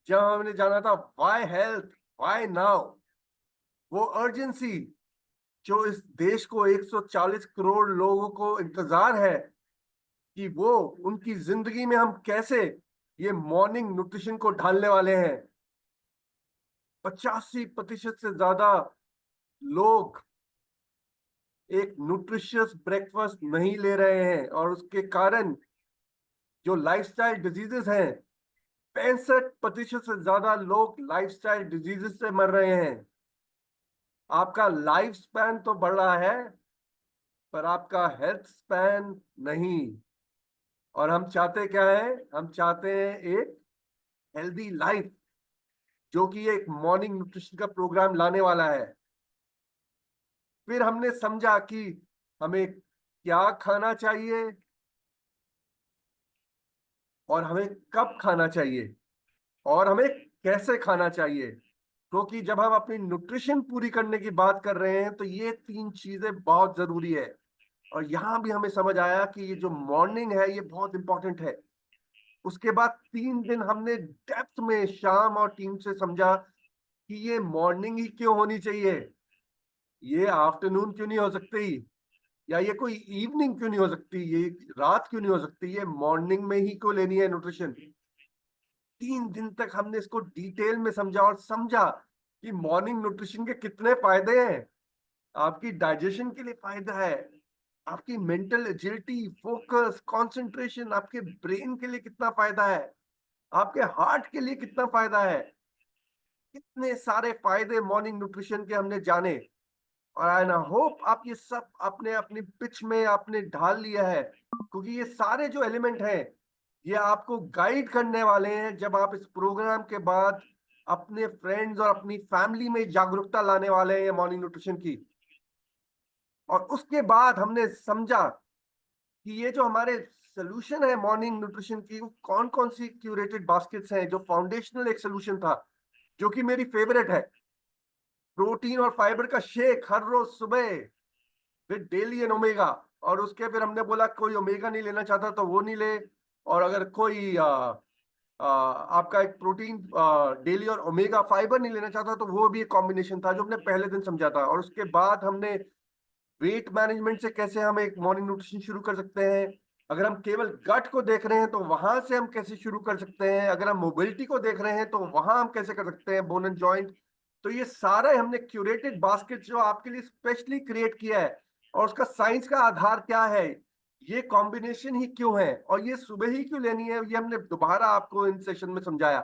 जब हमने जाना था व्हाई हेल्थ, व्हाई नाउ, वो अर्जेंसी जो इस देश को 140 करोड़ लोगों को इंतजार है कि वो उनकी जिंदगी में हम कैसे ये मॉर्निंग न्यूट्रिशन को ढालने वाले हैं। 85% से ज्यादा लोग एक न्यूट्रिशियस ब्रेकफास्ट नहीं ले रहे हैं और उसके कारण जो लाइफस्टाइल डिजीजेस हैं, 65% से ज्यादा लोग लाइफस्टाइल डिजीजेस से मर रहे हैं। आपका लाइफ स्पैन तो बढ़ रहा है पर आपका हेल्थ स्पैन नहीं। और हम चाहते क्या है? हम चाहते हैं एक हेल्दी लाइफ, जो कि एक मॉर्निंग न्यूट्रिशन का प्रोग्राम लाने वाला है। फिर हमने समझा कि हमें क्या खाना चाहिए और हमें कब खाना चाहिए और हमें कैसे खाना चाहिए। क्योंकि जब हम अपनी न्यूट्रिशन पूरी करने की बात कर रहे हैं तो ये तीन चीजें बहुत जरूरी है। और यहां भी हमें समझ आया कि ये जो मॉर्निंग है ये बहुत इंपॉर्टेंट है। उसके बाद 3 दिन हमने डेप्थ में शाम और टीम से समझा कि ये मॉर्निंग ही क्यों होनी चाहिए, ये आफ्टरनून क्यों नहीं हो सकती, या ये कोई इवनिंग क्यों नहीं हो सकती, ये रात क्यों नहीं हो सकती, ये मॉर्निंग में ही क्यों लेनी है न्यूट्रिशन। 3 दिन तक हमने इसको डिटेल में समझा और समझा कि मॉर्निंग न्यूट्रिशन के कितने फायदे हैं। आपकी डाइजेशन के लिए फायदा है, आपकी मेंटल एजिलिटी, फोकस, कंसंट्रेशन, आपके ब्रेन के लिए कितना फायदा है, आपके हार्ट के लिए कितना फायदा है। कितने सारे फायदे मॉर्निंग न्यूट्रिशन के हमने जाने। और आई ना होप आप ये सब अपने अपनी पिच में आपने ढाल लिया है, क्योंकि ये सारे जो एलिमेंट हैं ये आपको गाइड करने वाले हैं जब आप इस प्रोग्राम के बाद अपने फ्रेंड्स और अपनी फैमिली में जागरूकता लाने वाले हैं मॉर्निंग न्यूट्रिशन की। और उसके बाद हमने समझा कि ये जो हमारे सोल्यूशन है मॉर्निंग न्यूट्रिशन की, वो कौन कौन सी क्यूरेटेड बास्केट्स हैं। जो फाउंडेशनल एक सोल्यूशन था, जो कि मेरी फेवरेट है, प्रोटीन और फाइबर का शेक हर रोज सुबह विद डेली एन ओमेगा। और उसके फिर हमने बोला कोई ओमेगा नहीं लेना चाहता तो वो नहीं ले, और अगर कोई आपका एक प्रोटीन डेली और ओमेगा फाइबर नहीं लेना चाहता तो वो भी एक कॉम्बिनेशन था जो हमने पहले दिन समझा था। और उसके बाद हमने वेट मैनेजमेंट से कैसे हम एक मॉर्निंग न्यूट्रिशन शुरू कर सकते हैं, अगर हम केवल गट को देख रहे हैं तो वहां से हम कैसे शुरू कर सकते हैं, अगर हम मोबिलिटी को देख रहे हैं तो वहां हम कैसे कर सकते हैं, बोन एंड जॉइंट। तो ये सारा हमने क्यूरेटेड बास्केट जो आपके लिए स्पेशली क्रिएट किया है, और उसका साइंस का आधार क्या है, ये कॉम्बिनेशन ही क्यों है और ये सुबह ही क्यों लेनी है, ये हमने दोबारा आपको इन सेशन में समझाया।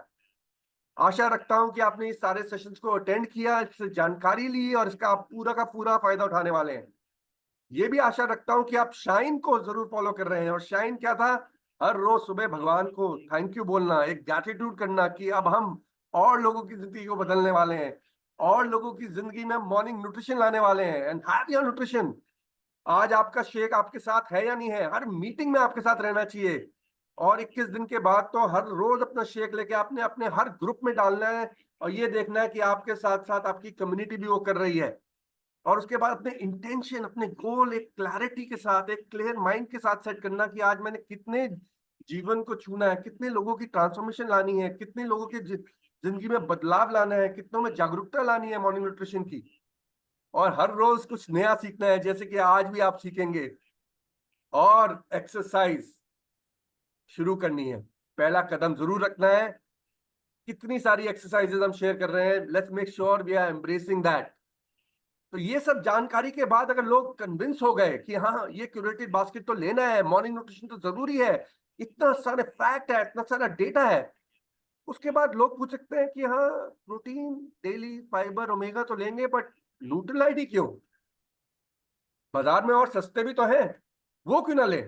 आशा रखता हूं कि आपने इस सारे सेशंस को अटेंड किया, इससे जानकारी ली और इसका आप पूरा का पूरा फायदा उठाने वाले हैं। ये भी आशा रखता हूं कि आप शाइन को जरूर फॉलो कर रहे हैं। और शाइन क्या था? हर रोज सुबह भगवान को थैंक यू बोलना, एक ग्रैटिट्यूड करना कि अब हम और लोगों की जिंदगी को बदलने वाले हैं, और लोगों की जिंदगी में मॉर्निंग न्यूट्रिशन लाने वाले हैं। And have your nutrition. आज आपका शेक आपके साथ है या नहीं है? हर मीटिंग में आपके साथ रहना चाहिए। और 21 दिन के बाद तो हर रोज अपना शेक लेके आपने अपने हर ग्रुप में डालना है, और ये देखना है कि आपके साथ साथ आपकी कम्युनिटी भी वो कर रही है। और उसके बाद अपने इंटेंशन, अपने गोल एक क्लैरिटी के साथ, एक क्लियर माइंड के साथ सेट करना कि आज मैंने कितने जीवन को छूना है, कितने लोगों की ट्रांसफॉर्मेशन लानी है, कितने लोगों की जिंदगी में बदलाव लाना है, कितनों में जागरूकता लानी है मॉर्निंग न्यूट्रिशन की। और हर रोज कुछ नया सीखना है, जैसे कि आज भी आप सीखेंगे। और एक्सरसाइज शुरू करनी है, पहला कदम जरूर रखना है। कितनी सारी एक्सरसाइजेज हम शेयर कर रहे हैं, let's make sure we are embracing that. तो ये सब जानकारी के बाद अगर लोग कन्विंस हो गए कि हाँ ये क्यूरेटेड बास्केट तो लेना है, मॉर्निंग न्यूट्रिशन तो जरूरी है, इतना सारे फैक्ट है, इतना सारा डेटा है, उसके बाद लोग पूछ सकते हैं कि हाँ प्रोटीन, डेली फाइबर, ओमेगा तो लेंगे, बट न्यूट्रलाइट क्यों? बाजार में और सस्ते भी तो हैं, वो क्यों ना ले?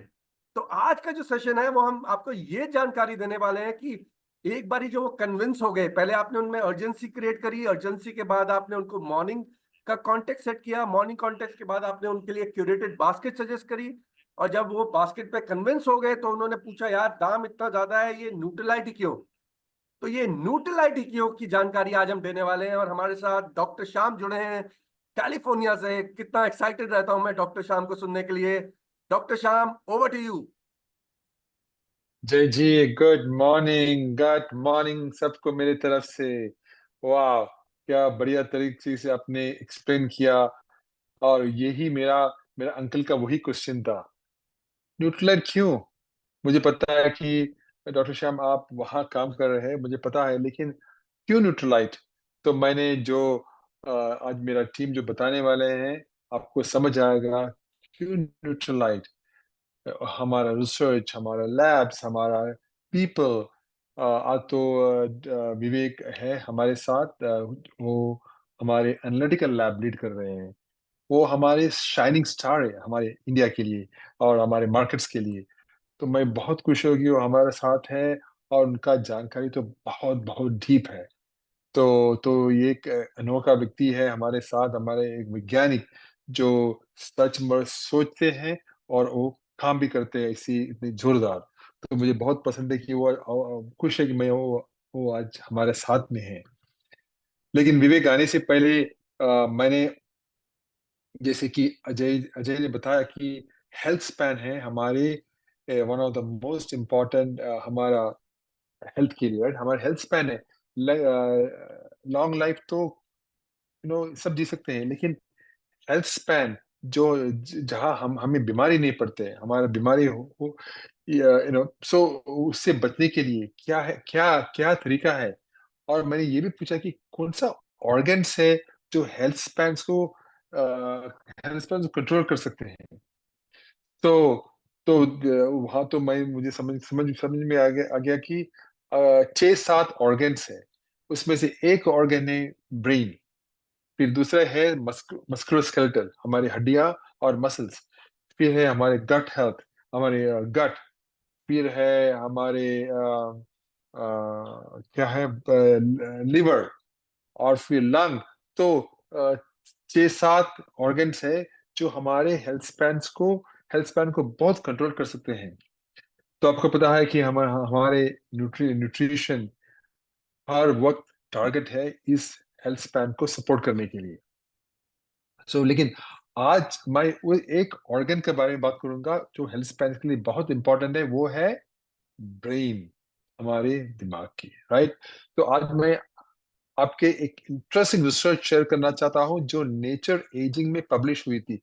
तो आज का जो सेशन है वो हम आपको ये जानकारी देने वाले हैं कि एक बारी जो वो कन्विंस हो गए, पहले आपने उनमें अर्जेंसी क्रिएट करी, अर्जेंसी के बाद आपने उनको मॉर्निंग का कॉन्टेक्स्ट सेट किया, मॉर्निंग कॉन्टेक्स्ट के बाद आपने उनके लिए क्यूरेटेड बास्केट सजेस्ट करी। और जब वो बास्केट पे कन्विंस हो गए तो उन्होंने पूछा यार दाम इतना ज्यादा है, ये न्यूट्रलाइट क्यों? तो ये न्यूट्रलाइट ईक्यू की जानकारी आज हम देने वाले हैं। और हमारे साथ डॉक्टर श्याम जुड़े हैं कैलिफोर्निया से। कितना एक्साइटेड रहता हूं मैं डॉक्टर श्याम को सुनने के लिए। Doctor Shyam, over to you. Jay ji, good morning सबको मेरी तरफ से। वाह, क्या बढ़िया तरीके से आपने एक्सप्लेन किया। और यही मेरा मेरा अंकल का वही क्वेश्चन था, न्यूट्रलाइट क्यों। मुझे पता है कि डॉक्टर श्याम आप वहाँ काम कर रहे हैं, मुझे पता है, लेकिन क्यों न्यूट्रलाइट। तो मैंने जो आज मेरा टीम जो बताने वाले हैं, आपको समझ आएगा क्यों न्यूट्रलाइट। हमारा रिसर्च, हमारा लैब्स, हमारा पीपल। आज तो विवेक है हमारे साथ। वो हमारे एनालिटिकल लैब लीड कर रहे हैं। वो हमारे शाइनिंग स्टार है हमारे इंडिया के लिए और हमारे मार्केट्स के लिए। तो मैं बहुत खुश हूँ कि वो हमारे साथ है, और उनका जानकारी तो बहुत बहुत डीप है। तो ये एक अनोखा व्यक्ति है हमारे साथ, हमारे एक वैज्ञानिक जो सच में सोचते हैं और वो काम भी करते हैं इसी इतनी जोरदार। तो मुझे बहुत पसंद है कि वो खुश है कि मैं वो आज हमारे साथ में है। लेकिन विवेक आने से पहले मैंने, जैसे कि अजय अजय ने बताया कि हेल्थ स्पैन है हमारे one of the most important हमारा हेल्थ के लिए, राइट। हमारा हेल्थ स्पैन है, लॉन्ग लाइफ तो सब जी सकते हैं, लेकिन हेल्थ स्पैन जो जहाँ हम हमें बीमारी नहीं पड़ते, हमारा बीमारी हो सो उससे बचने के लिए क्या है, क्या क्या तरीका है। और मैंने ये भी पूछा कि कौन सा ऑर्गन्स है जो हेल्थ स्पैन को कंट्रोल कर सकते हैं। तो वहां तो मैं मुझे समझ में आ गया कि 6-7 ऑर्गन्स है। उसमें से एक ऑर्गन है ब्रेन, फिर दूसरा है मस्कुलोस्केलेटल, हमारी हड्डियां और मसल्स। फिर है हमारे गट हेल्थ, हमारे गट। फिर है हमारे क्या है, लिवर, और फिर लंग। तो 6-7 ऑर्गन्स है जो हमारे हेल्थ स्पैन को बहुत कंट्रोल कर सकते हैं। तो आपको पता है कि हमारे न्यूट्रिशन हर वक्त टारगेट है इस हेल्थ स्पैन को सपोर्ट करने के लिए। लेकिन आज मैं वो एक ऑर्गन के बारे में बात करूंगा जो हेल्थ स्पैन के लिए बहुत इंपॉर्टेंट है, वो है ब्रेन, हमारे दिमाग की, राइट। तो आज मैं आपके एक इंटरेस्टिंग रिसर्च शेयर करना चाहता हूं जो नेचर एजिंग में पब्लिश हुई थी।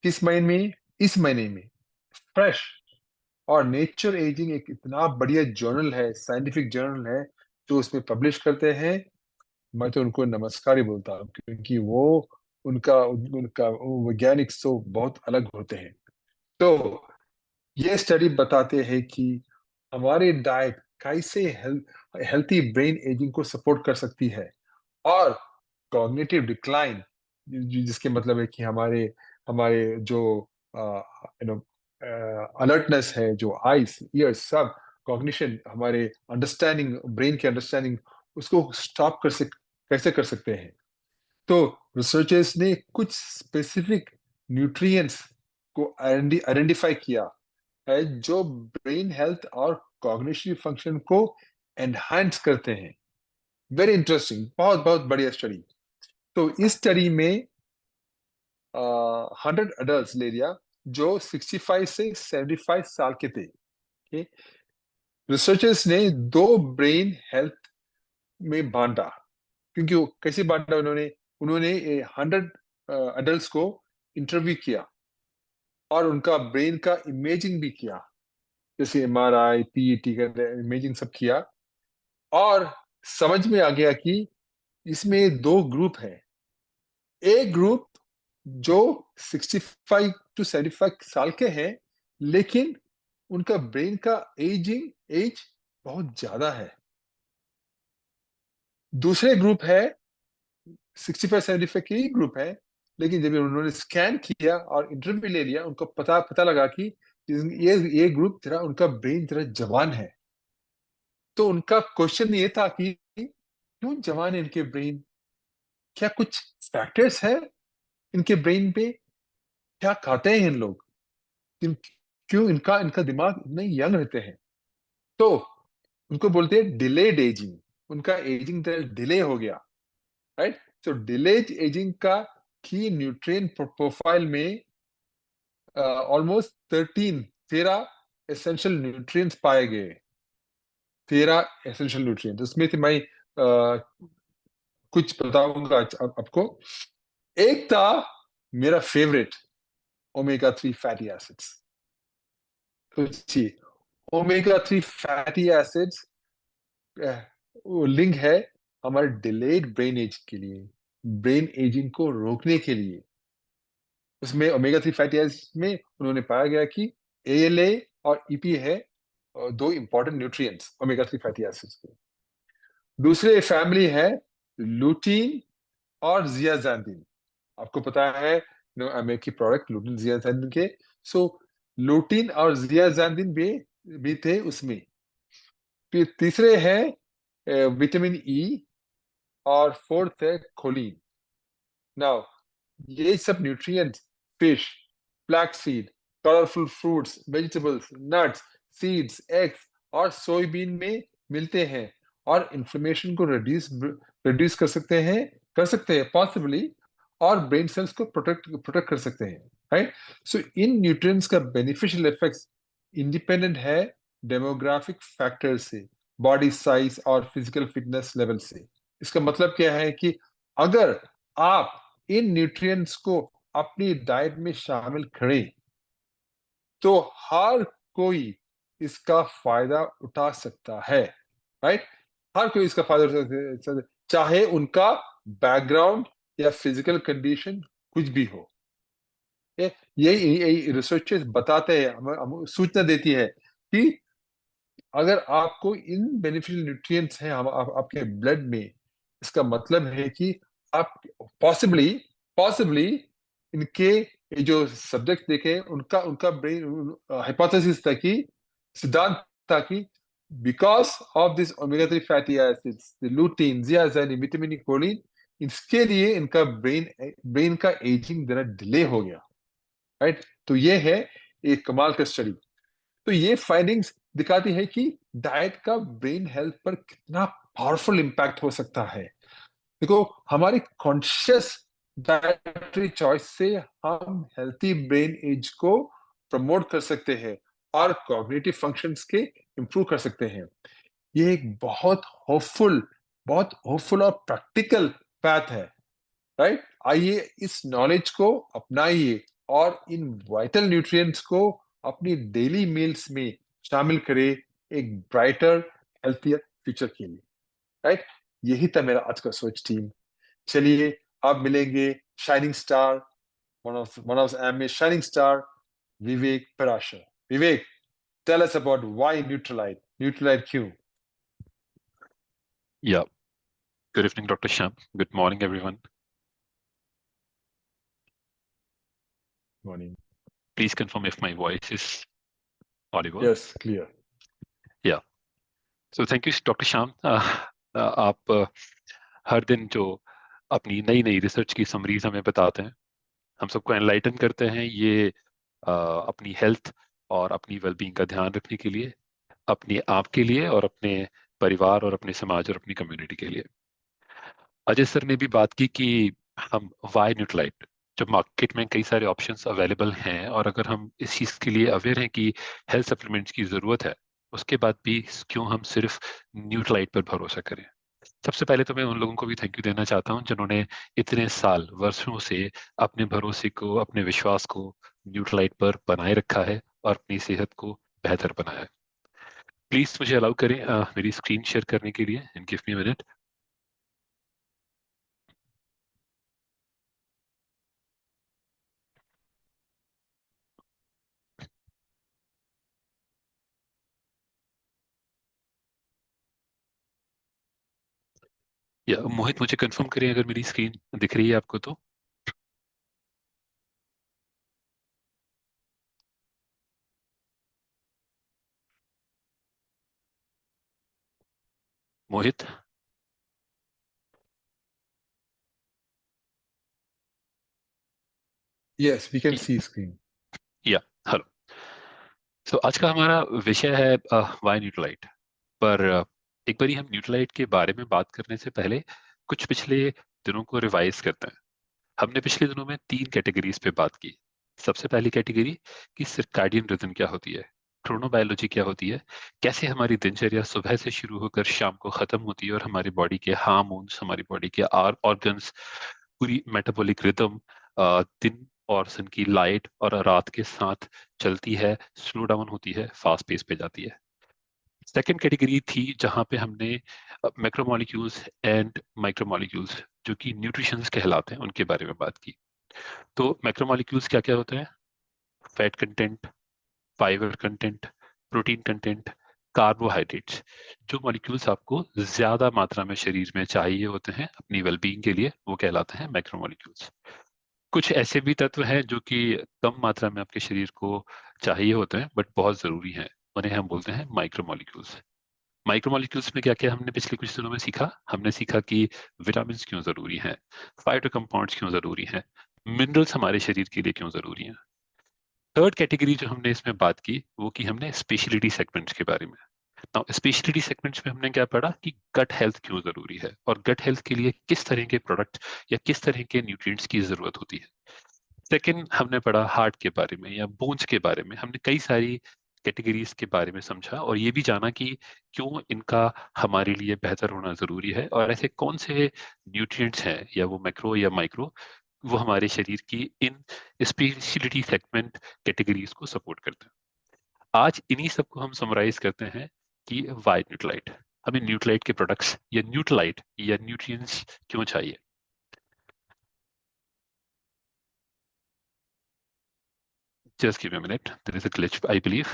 किस महीने में? इस महीने में, फ्रेश। और नेचर एजिंग एक इतना बढ़िया जर्नल है, साइंटिफिक जर्नल है, जो उसमें पब्लिश करते हैं। मैं तो उनको नमस्कार ही बोलता हूँ, क्योंकि वो उनका उनका वो वैज्ञानिक तो बहुत अलग होते हैं। तो ये स्टडी बताते हैं कि हमारी डाइट कैसे हेल्थी ब्रेन एजिंग को सपोर्ट कर सकती है। और कॉग्निटिव डिक्लाइन, जिसके मतलब है कि हमारे हमारे जो यू नो अलर्टनेस है, जो आईज ईयर्स सब, कॉग्निशन, हमारे अंडरस्टैंडिंग, ब्रेन की अंडरस्टैंडिंग, उसको स्टॉप कैसे कर सकते हैं। तो रिसर्चर्स ने कुछ स्पेसिफिक न्यूट्रिएंट्स को आइडेंटिफाई किया है जो ब्रेन हेल्थ और कॉग्निटिव फंक्शन को एनहांस करते हैं। वेरी इंटरेस्टिंग, बहुत बहुत बढ़िया स्टडी। तो इस स्टडी में 100 एडल्ट ले लिया जो 65 से 75 साल के थे। रिसर्चर्स ने दो ब्रेन हेल्थ में बांटा। क्योंकि वो कैसे बांटा, उन्होंने उन्होंने 100 एडल्ट्स को इंटरव्यू किया और उनका ब्रेन का इमेजिंग भी किया, जैसे एमआरआई, पीईटी का इमेजिंग सब किया। और समझ में आ गया कि इसमें दो ग्रुप हैं। एक ग्रुप जो 65 to 75 साल के हैं, लेकिन उनका ब्रेन का एज बहुत ज्यादा है। दूसरे ग्रुप है 65-75 के ही ग्रुप है, लेकिन जब उन्होंने स्कैन किया और इंटरव्यू ले लिया, उनको पता पता लगा कि ये ग्रुप जरा, उनका ब्रेन जरा जवान है। तो उनका क्वेश्चन ये था कि क्यों जवान है इनके ब्रेन, क्या कुछ फैक्टर्स है इनके ब्रेन पे, क्या खाते हैं इन लोग, क्यों क्यों इनका इनका दिमाग इतने यंग रहते हैं। तो उनको बोलते हैं डिलेड एजिंग, उनका एजिंग डिले हो गया, राइट। तो डिलेड एजिंग का की न्यूट्रिएंट प्रोफाइल में ऑलमोस्ट 13 13 एसेंशियल न्यूट्रिएंट्स पाए गए। 13 एसेंशियल न्यूट्रिएंट्स, उसमें से मैं कुछ बताऊंगा आपको। एक था मेरा फेवरेट, ओमेगा 3 फैटी एसिड्स। सोचिए, ओमेगा 3 फैटी एसिड्स वो लिंक है हमारे डिलेड ब्रेन एज के लिए, ब्रेन एजिंग को रोकने के लिए। उसमें ओमेगा 3 फैटी एसिड्स में उन्होंने पाया गया कि एएलए और ईपी है, दो important nutrients omega 3 fatty acids के। दूसरे फैमिली है लूटीन और जियाजांदीन। आपको पता है अमेरिकी प्रोडक्ट लूटीन जियाजांदीन के। सो लूटीन और जियाजांदीन भी थे उसमें। फिर तीसरे है विटामिन ई, और फोर्थ है खोलिन। नाउ ये सब nutrients fish, flax seed, colourful fruits, vegetables, nuts, seeds, eggs और सोयाबीन में मिलते हैं, और इन्फ्लेमेशन को रिड्यूस कर सकते हैं पॉसिबली, और ब्रेन सेल्स को प्रोटेक्ट कर सकते हैं, राइट। सो इन न्यूट्रिएंट्स का बेनिफिशियल इफेक्ट्स इंडिपेंडेंट है डेमोग्राफिक फैक्टर से, बॉडी साइज और फिजिकल फिटनेस लेवल से। इसका मतलब क्या है कि अगर आप इन न्यूट्रिएंट्स को अपनी डाइट में शामिल करें तो हर कोई इसका फायदा उठा सकता है, राइट। हर कोई इसका फायदा उठा सकता है, चाहे उनका बैकग्राउंड या फिजिकल कंडीशन कुछ भी हो। यही रिसर्चर्स बताते हैं, हमें सूचना देती है कि अगर आपको इन बेनिफिशियल न्यूट्रिएंट्स हैं आपके ब्लड में, इसका मतलब है कि आप पॉसिबली पॉसिबली इनके ये जो सब्जेक्ट देखे उनका उनका ब्रेन हाइपोथेसिस था कि, सिद्धांत था कि because of this omega 3 fatty acids, lutein, जियाजाइनिन, विटामिन ई, कोलिन, इसके लिए इनका ब्रेन का एजिंग जरा डिले हो गया, राइट। तो ये है एक कमाल का स्टडी। तो ये फाइंडिंग्स दिखाती है कि डाइट का ब्रेन हेल्थ पर कितना पावरफुल इम्पैक्ट हो सकता है। देखो, हमारी कॉन्शियस डाइटरी चॉइस से हम हेल्थी ब्रेन एज को प्रमोट कर सकते हैं और कॉग्निटिव फंक्शंस के इंप्रूव कर सकते हैं। ये एक बहुत होपफुल और प्रैक्टिकल पैथ है, राइट। आइए इस नॉलेज को अपनाइए और इन वाइटल न्यूट्रिएंट्स को अपनी डेली मील्स में शामिल करें, एक ब्राइटर हेल्थियर फ्यूचर के लिए, राइट। यही था मेरा आज का सोच टीम। चलिए अब मिलेंगे shining star, one of M A shining star, Vivek Parashar. Vivek, tell us about why Nutrilite क्यों? Yeah. Good evening, Dr. Sham. Good morning, everyone. Morning. Please confirm if my voice is audible. Yes, clear. Yeah. So thank you, Dr. Sham. आप हर दिन जो अपनी नई नई research की summaries हमें बताते हैं, हम सबको एनलाइटन करते हैं, ये अपनी हेल्थ और अपनी वेलबींग का ध्यान रखने के लिए, अपने आप के लिए और अपने परिवार और अपने समाज और अपनी कम्युनिटी के लिए। अजय सर ने भी बात की कि हम वाई न्यूट्रलाइट, जब मार्केट में कई सारे ऑप्शंस अवेलेबल हैं और अगर हम इस चीज़ के लिए अवेयर हैं कि हेल्थ सप्लीमेंट्स की ज़रूरत है, उसके बाद भी क्यों हम सिर्फ न्यूट्रलाइट पर भरोसा करें। सबसे पहले तो मैं उन लोगों को भी थैंक यू देना चाहता हूं जिन्होंने इतने साल वर्षों से अपने भरोसे को, अपने विश्वास को न्यूट्रलाइट पर बनाए रखा है और अपनी सेहत को बेहतर बनाया है। प्लीज मुझे अलाउ करें मेरी स्क्रीन शेयर करने के लिए, एंड गिव मी मिनट। या मोहित, मुझे कंफर्म करें अगर मेरी स्क्रीन दिख रही है आपको तो। Mohit. Yes, we can see screen. या हेलो। तो आज का हमारा विषय है वाई न्यूट्रलाइट। पर एक बारी हम न्यूट्रलाइट के बारे में बात करने से पहले कुछ पिछले दिनों को रिवाइज करते हैं। हमने पिछले दिनों में 3 कैटेगरीज पे बात की। सबसे पहली कैटेगरी कि सर्काडियन रिदम क्या होती है, क्रोनोबायोलॉजी क्या होती है, कैसे हमारी दिनचर्या सुबह से शुरू होकर शाम को खत्म होती है, और हमारी बॉडी के हार्मोन्स, हमारी बॉडी के ऑर्गन्स, पूरी मेटाबॉलिक रिदम दिन और सन की लाइट और रात के साथ चलती है, स्लो डाउन होती है, फास्ट पेस पे जाती है। सेकेंड कैटेगरी थी जहां पे हमने मैक्रोमोलिक्यूल्स एंड माइक्रोमोलिक्यूल्स, जो कि न्यूट्रिशंस कहलाते हैं, उनके बारे में बात की। तो मैक्रोमोलिक्यूल्स क्या क्या होते हैं? Fat content, fibre content, protein content, carbohydrates. जो मॉलिक्यूल्स आपको ज्यादा मात्रा में शरीर में चाहिए होते हैं अपनी वेलबींग के लिए, वो कहलाते हैं मैक्रोमोलिक्यूल्स। कुछ ऐसे भी तत्व हैं जो कि कम मात्रा में आपके शरीर को चाहिए होते हैं बट बहुत जरूरी हैं, उन्हें हम बोलते हैं माइक्रोमोलिक्यूल्स। माइक्रोमोलिक्यूल्स में क्या क्या हमने पिछले कुछ दिनों में सीखा? हमने सीखा कि विटामिन क्यों जरूरी हैं, फाइटो कंपाउंड्स क्यों जरूरी हैं, मिनरल्स हमारे शरीर के लिए क्यों जरूरी हैं। थर्ड कैटेगरी जो हमने इसमें बात की वो की हमने स्पेशलिटी सेगमेंट्स के बारे में। नाउ स्पेशलिटी सेगमेंट्स में हमने क्या पढ़ा कि गट हेल्थ क्यों जरूरी है, और गट हेल्थ के लिए किस तरह के प्रोडक्ट या किस तरह के न्यूट्रिएंट्स की जरूरत होती है। सेकंड हमने पढ़ा हार्ट के बारे में या बोन्स के बारे में। हमने कई सारी कैटेगरीज के बारे में समझा और ये भी जाना कि क्यों इनका हमारे लिए बेहतर होना जरूरी है, और ऐसे कौन से न्यूट्रिएंट्स हैं या वो मैक्रो या माइक्रो, वो हमारे शरीर की इन स्पेशलिटी सेगमेंट कैटेगरीज को सपोर्ट करते हैं। आज इन्हीं सबको हम समराइज करते हैं कि वाई न्यूट्रलाइट, हमें न्यूट्रलाइट के प्रोडक्ट्स या न्यूट्रलाइट या न्यूट्रिएंट्स क्यों चाहिए। Just give me a minute, there is a glitch I believe.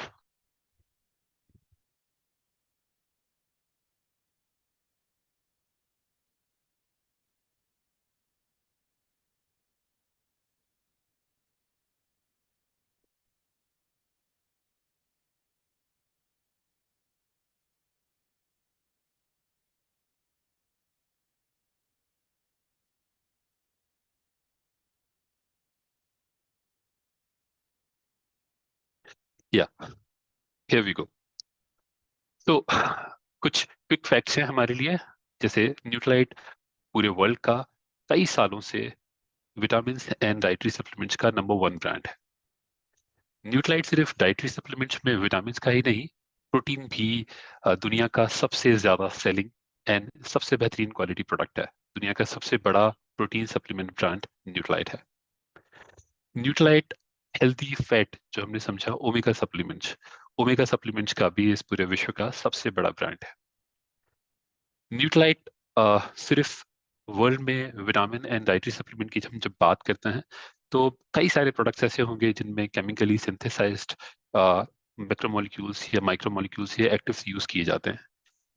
Yeah here we go. तो कुछ क्विक फैक्ट्स हैं हमारे लिए, जैसे न्यूट्रलाइट पूरे वर्ल्ड का कई सालों से विटामिन एंड डाइटरी सप्लीमेंट्स का नंबर वन ब्रांड है। न्यूट्रलाइट सिर्फ डाइटरी सप्लीमेंट्स में विटामिन का ही नहीं, प्रोटीन भी दुनिया का सबसे ज्यादा सेलिंग एंड सबसे बेहतरीन क्वालिटी प्रोडक्ट है। दुनिया का सबसे बड़ा प्रोटीन सप्लीमेंट ब्रांड न्यूट्रलाइट है। न्यूट्रलाइट हेल्दी फैट जो हमने समझा, ओमेगा सप्लीमेंट्स का भी इस पूरे विश्व का सबसे बड़ा ब्रांड है। न्यूट्रलाइट सिर्फ वर्ल्ड में विटामिन एंड डाइटरी सप्लीमेंट की हम जब बात करते हैं तो कई सारे प्रोडक्ट्स ऐसे होंगे जिनमें केमिकली सिंथेसाइज्ड मैक्रोमोलिक्यूल्स या माइक्रोमोलिक्यूल्स या एक्टिव्स यूज किए जाते हैं,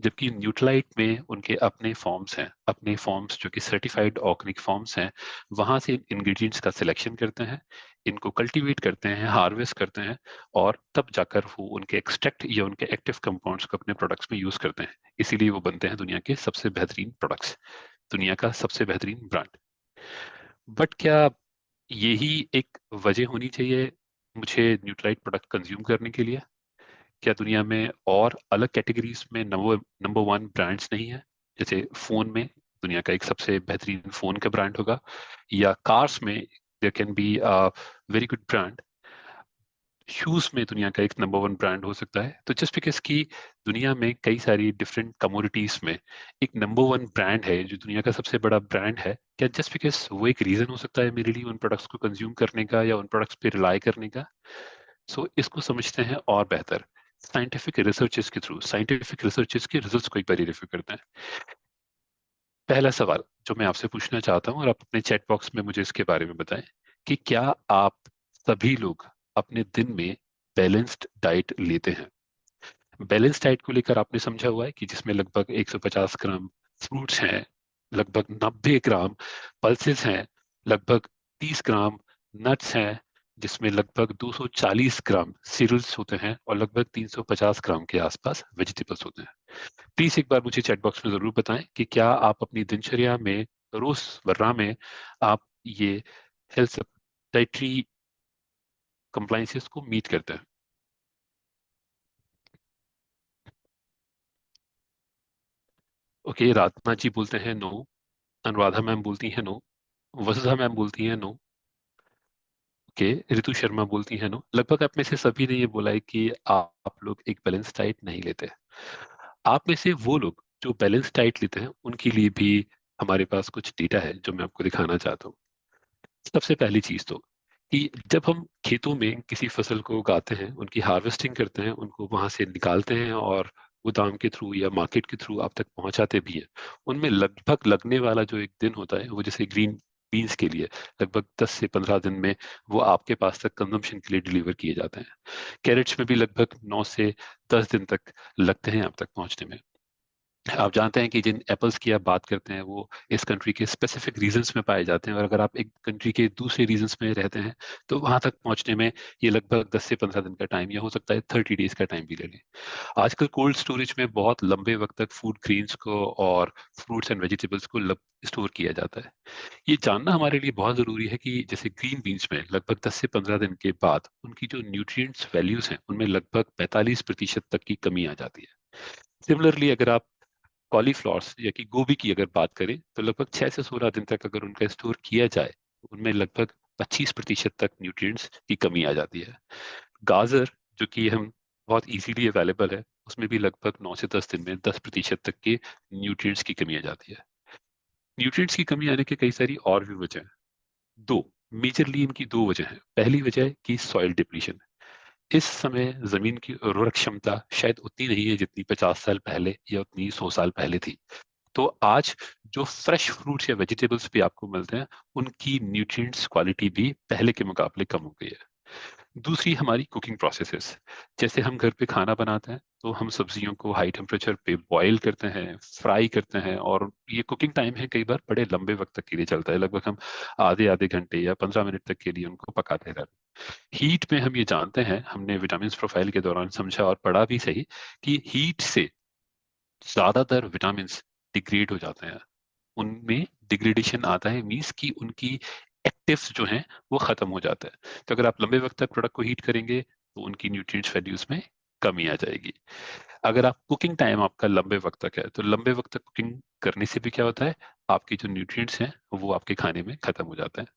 जबकि न्यूट्रलाइट में उनके अपने फॉर्म्स हैं, अपने फॉर्म्स जो कि सर्टिफाइड ऑर्गेनिक फॉर्म्स हैं। वहां से इंग्रेडिएंट्स का सिलेक्शन करते हैं, इनको कल्टीवेट करते हैं, हार्वेस्ट करते हैं, और तब जाकर वो उनके एक्सट्रैक्ट या उनके एक्टिव कंपाउंड्स को अपने प्रोडक्ट्स में यूज करते हैं। इसीलिए वो बनते हैं दुनिया के सबसे बेहतरीन प्रोडक्ट्स, दुनिया का सबसे बेहतरीन ब्रांड। बट क्या यही एक वजह होनी चाहिए मुझे न्यूट्रलाइट प्रोडक्ट कंज्यूम करने के लिए? क्या दुनिया में और अलग कैटेगरीज में नंबर नंबर वन ब्रांड्स नहीं है? जैसे फोन में दुनिया का एक सबसे बेहतरीन फोन का ब्रांड होगा, या कार्स में there can be very good brand, shoes में दुनिया का एक नंबर वन ब्रांड हो सकता है। तो जस्ट बिकॉज की दुनिया में कई सारी डिफरेंट कमोडिटीज में एक नंबर वन ब्रांड है जो दुनिया का सबसे बड़ा ब्रांड है, क्या जस्ट बिकॉज वो एक रीजन हो सकता है मेरे लिए उन प्रोडक्ट्स को कंज्यूम करने का या उन प्रोडक्ट्स पे रिलाई करने का? सो इसको समझते हैं और बेहतर साइंटिफिक रिसर्चेस के थ्रू, साइंटिफिक रिसर्चेस के रिजल्ट्स को एक बार रिव्यू करते हैं। पहला सवाल जो मैं आपसे पूछना चाहता हूँ, और आप अपने चैट बॉक्स में मुझे इसके बारे में बताएं, कि क्या आप सभी लोग अपने दिन में बैलेंस्ड डाइट लेते हैं? बैलेंस डाइट को लेकर आपने समझा हुआ है कि जिसमें लगभग 150 ग्राम फ्रूट्स हैं, लगभग 90 ग्राम पल्सेस हैं, लगभग 30 ग्राम नट्स हैं, जिसमें लगभग 240 ग्राम सीरियल्स होते हैं, और लगभग 350 ग्राम के आसपास वेजिटेबल्स होते हैं। प्लीज एक बार मुझे चैट बॉक्स में जरूर बताएं कि क्या आप अपनी दिनचर्या में, रोजमर्रा में, आप ये हेल्थ डाइटरी कंप्लाइंसेस को मीट करते हैं। ओके, राधना जी बोलते हैं नो, अनुराधा मैम बोलती हैं नो, वसुधा मैम बोलती हैं नो, ओके, ऋतु शर्मा बोलती है नो। लगभग आप में से सभी ने ये बोला है कि आप लोग एक बैलेंस डाइट नहीं लेते। आप में से वो लोग जो बैलेंस डाइट लेते हैं उनके लिए भी हमारे पास कुछ डेटा है जो मैं आपको दिखाना चाहता हूँ। सबसे पहली चीज तो कि जब हम खेतों में किसी फसल को उगाते हैं, उनकी हार्वेस्टिंग करते हैं, उनको वहां से निकालते हैं और गोदाम के थ्रू या मार्केट के थ्रू आप तक पहुंचाते भी हैं, उनमें लगभग लगने वाला जो एक दिन होता है वो जैसे ग्रीन बीन्स के लिए लगभग 10 से 15 दिन में वो आपके पास तक कंजम्पशन के लिए डिलीवर किए जाते हैं। कैरेट्स में भी लगभग 9 से 10 दिन तक लगते हैं आप तक पहुंचने में। आप जानते हैं कि जिन एप्पल्स की आप बात करते हैं वो इस कंट्री के स्पेसिफिक रीजन्स में पाए जाते हैं, और अगर आप एक कंट्री के दूसरे रीजन्स में रहते हैं तो वहां तक पहुंचने में ये लगभग 10 से 15 दिन का टाइम या हो सकता है 30 डेज का टाइम भी ले लें। आजकल कोल्ड स्टोरेज में बहुत लंबे वक्त तक फूड ग्रेन्स को और फ्रूट्स एंड वेजिटेबल्स को स्टोर किया जाता है। ये जानना हमारे लिए बहुत जरूरी है कि जैसे ग्रीन बीन्स में लगभग 10 से 15 दिन के बाद उनकी जो न्यूट्रिएंट्स वैल्यूज हैं उनमें लगभग 45% तक की कमी आ जाती है। सिमिलरली अगर आप कॉलीफ्लावर्स या कि गोभी की अगर बात करें तो लगभग 6 से 16 दिन तक अगर उनका स्टोर किया जाए तो उनमें लगभग 25% तक न्यूट्रिएंट्स की कमी आ जाती है। गाजर जो कि हम बहुत इजीली अवेलेबल है, उसमें भी लगभग 9 से 10 दिन में 10% तक के न्यूट्रिएंट्स की कमी आ जाती है। न्यूट्रिएंट्स की कमी आने के कई सारी और भी वजह हैं। दो मेजरली इनकी दो वजह हैं। पहली वजह है कि सॉइल डिप्लीशन। इस समय जमीन की उर्वरक क्षमता शायद उतनी नहीं है जितनी 50 साल पहले या उतनी 100 साल पहले थी। तो आज जो फ्रेश फ्रूट्स या वेजिटेबल्स भी आपको मिलते हैं उनकी न्यूट्रिएंट्स क्वालिटी भी पहले के मुकाबले कम हो गई है। दूसरी हमारी कुकिंग प्रोसेसेस। जैसे हम घर पे खाना बनाते हैं तो हम सब्जियों को हाई टेम्परेचर पे बॉईल करते हैं, फ्राई करते हैं, और ये कुकिंग टाइम है कई बार बड़े लंबे वक्त तक के लिए चलता है। लगभग हम आधे आधे घंटे या 15 मिनट तक के लिए उनको पकाते रहते हैं। हीट में हम ये जानते हैं, हमने विटामिन प्रोफाइल के दौरान समझा और पढ़ा भी सही, कि हीट से ज्यादातर विटामिन डिग्रेड हो जाते हैं। उनमें डिग्रेडेशन आता है, मीन्स कि उनकी एक्टिव्स जो हैं वो खत्म हो जाता है। तो अगर आप लंबे वक्त तक प्रोडक्ट को हीट करेंगे तो उनकी न्यूट्रिएंट्स वैल्यूज में कमी आ जाएगी। अगर आप कुकिंग टाइम आपका लंबे वक्त तक है तो लंबे वक्त तक कुकिंग करने से भी क्या होता है, आपके जो न्यूट्रिएंट्स हैं वो आपके खाने में खत्म हो जाते हैं।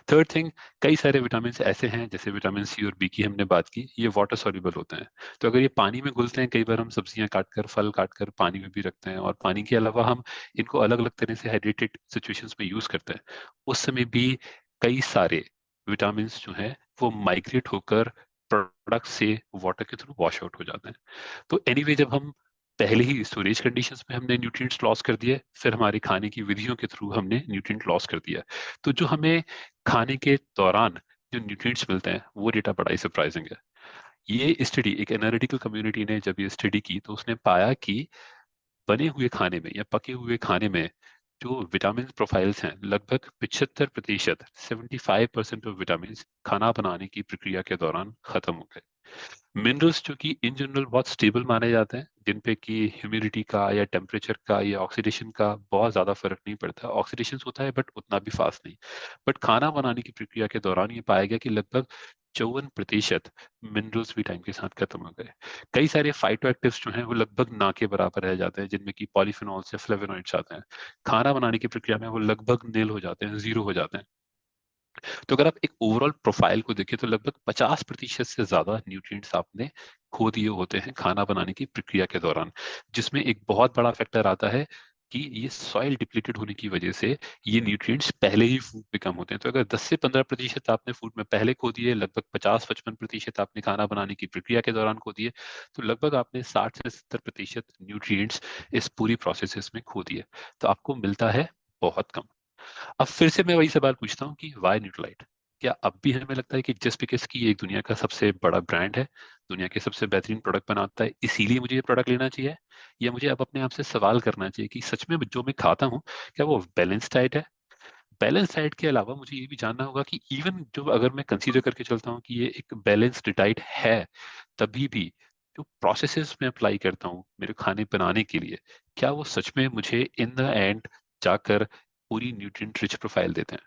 थर्ड थिंग, कई सारे विटामिन ऐसे हैं, जैसे विटामिन सी और बी की हमने बात की, ये वाटर सॉल्युबल होते हैं। तो अगर ये पानी में घुलते हैं, कई बार हम सब्जियां काटकर फल काटकर पानी में भी रखते हैं, और पानी के अलावा हम इनको अलग अलग तरह से हाइड्रेटेड सिचुएशंस में यूज करते हैं, उस समय भी कई सारे विटामिन जो हैं वो माइग्रेट होकर प्रोडक्ट से वाटर के थ्रू वॉश आउट हो जाते हैं। तो एनीवे जब हम पहले ही स्टोरेज कंडीशंस में हमने न्यूट्रिएंट्स लॉस कर दिए, फिर हमारी खाने की विधियों के थ्रू हमने न्यूट्रिएंट लॉस कर दिया, तो जो हमें खाने के दौरान जो न्यूट्रिएंट्स मिलते हैं वो डेटा बड़ा ही सरप्राइजिंग है। ये स्टडी एक एनालिटिकल कम्युनिटी ने जब ये स्टडी की तो उसने पाया कि बने हुए खाने में या पके हुए खाने में जो विटामिन प्रोफाइल्स हैं, लगभग 75%, 75% ऑफ विटामिन खाना बनाने की प्रक्रिया के दौरान खत्म हो गए। मिनरल्स जो कि इन जनरल बहुत स्टेबल माने जाते हैं, जिन पे कि ह्यूमिडिटी का या टेम्परेचर का या ऑक्सीडेशन का बहुत ज्यादा फर्क नहीं पड़ता। ऑक्सीडेशन होता है बट उतना भी फास्ट नहीं। बट खाना बनाने की प्रक्रिया के दौरान ये पाया गया कि लगभग 54% मिनरल्स भी टाइम के साथ खत्म हो गए। कई सारे फाइटो एक्टिव्स जो हैं वो लगभग ना के बराबर रह जाते हैं, जिनमें कि पॉलीफिनॉल्स या फ्लेवोनॉइड्स आते हैं। खाना बनाने की प्रक्रिया में वो लगभग नील हो जाते हैं, जीरो हो जाते हैं। तो अगर आप एक ओवरऑल प्रोफाइल को देखें तो लगभग 50% से ज्यादा न्यूट्रिएंट्स आपने खो दिए होते हैं खाना बनाने की प्रक्रिया के दौरान, जिसमें एक बहुत बड़ा फैक्टर आता है कि ये सॉइल डिप्लीटेड होने की वजह से ये न्यूट्रिएंट्स पहले ही फूड में कम होते हैं। तो अगर 10 से 15% आपने फूड में पहले खो दिए, लगभग 50-55% आपने खाना बनाने की प्रक्रिया के दौरान खो दिए, तो लगभग आपने 60 से 70% न्यूट्रिएंट्स इस पूरी प्रोसेस में खो दिए। तो आपको मिलता है बहुत कम। अब फिर से मैं वही सवाल पूछता हूँ कि वाई न्यूट्रलाइट? क्या अब भी हमें लगता है कि जस्ट बिकॉज की ये एक दुनिया का सबसे बड़ा ब्रांड है, दुनिया के सबसे बेहतरीन प्रोडक्ट बनाता है, इसीलिए मुझे ये प्रोडक्ट लेना चाहिए? या मुझे अब अपने आप से सवाल करना चाहिए कि सच में जो मैं खाता हूँ क्या वो बैलेंस डाइट है? बैलेंस डाइट के अलावा मुझे ये भी जानना होगा कि इवन जो अगर मैं कंसीडर करके चलता हूँ कि ये एक बैलेंस्ड डाइट है, तभी भी जो प्रोसेसेस मैं अप्लाई करता हूँ मेरे खाने बनाने के लिए, क्या वो सच में मुझे इन द एंड जाकर पूरी न्यूट्रिएंट रिच प्रोफाइल देते हैं?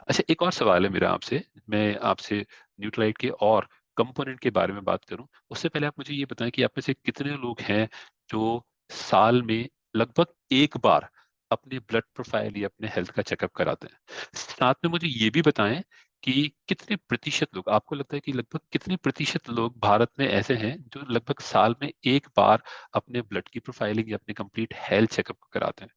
अच्छा, एक और सवाल है मेरा आपसे। मैं आपसे न्यूट्राइट के और कंपोनेंट के बारे में बात करूं उससे पहले आप मुझे ये बताएं कि आप में से कितने लोग हैं जो साल में लगभग एक बार अपने ब्लड प्रोफाइल या अपने हेल्थ का चेकअप कराते हैं। साथ में मुझे ये भी बताएं कि कितने प्रतिशत लोग, आपको लगता है कि लगभग कितने प्रतिशत लोग भारत में ऐसे हैं जो लगभग साल में एक बार अपने ब्लड की प्रोफाइलिंग या अपने कंप्लीट हेल्थ चेकअप कराते हैं?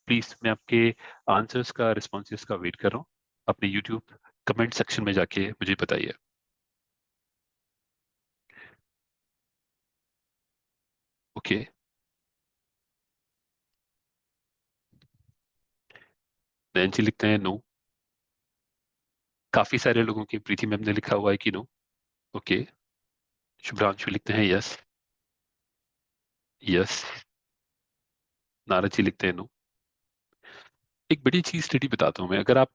प्लीज, मैं आपके आंसर्स का, रिस्पॉन्सेस का वेट कर रहा हूँ। अपने यूट्यूब कमेंट सेक्शन में जाके मुझे बताइए। ओके, नैन्सी लिखते हैं नो। काफी सारे लोगों की, प्रीति मैम ने लिखा हुआ है कि नो। ओके, शुभ्रांशु लिखते हैं यस। यस, नारद जी लिखते हैं नो। एक बड़ी चीज स्टडी बताता हूँ मैं। अगर आप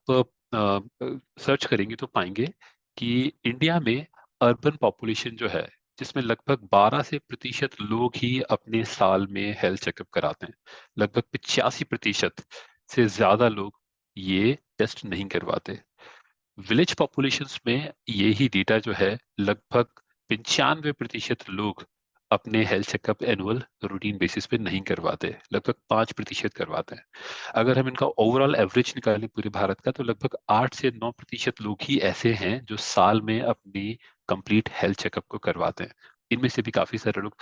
सर्च करेंगे तो पाएंगे कि इंडिया में अर्बन पॉपुलेशन जो है, जिसमें लगभग 12 से प्रतिशत लोग ही अपने साल में हेल्थ चेकअप कराते हैं, लगभग 85% से ज्यादा लोग ये टेस्ट नहीं करवाते। विलेज पॉपुलेशंस में यही डेटा जो है, लगभग 95% लोग अपने health checkup annual routine basis पे नहीं करवाते, लगभग 5% करवाते हैं। अगर हम इनका ओवरऑल एवरेज निकालें पूरे भारत का, तो लगभग 8 से 9% लोग ही ऐसे हैं जो साल में अपनी कंप्लीट हेल्थ चेकअप को करवाते हैं। इनमें से भी काफी सारे लोग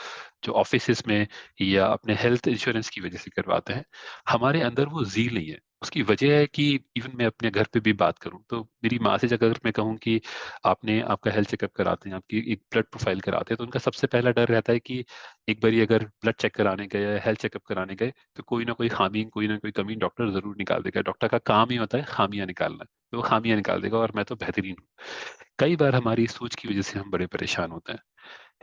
जो ऑफिसेस में या अपने हेल्थ इंश्योरेंस की वजह से करवाते हैं। हमारे अंदर वो जील नहीं है। उसकी वजह है कि इवन मैं अपने घर पे भी बात करूं तो मेरी माँ से अगर मैं कहूं कि आपने आपका हेल्थ चेकअप कराते हैं, आपकी एक ब्लड प्रोफाइल कराते हैं, तो उनका सबसे पहला डर रहता है कि एक बारी अगर ब्लड चेक कराने गए या हेल्थ चेकअप कराने गए तो कोई ना कोई खामी, कोई ना कोई कमी डॉक्टर जरूर निकाल देगा। डॉक्टर का काम ही होता है खामियां निकालना, तो वो खामियां निकाल देगा और मैं तो बेहतरीन हूँ। कई बार हमारी सोच की वजह से हम बड़े परेशान होते हैं।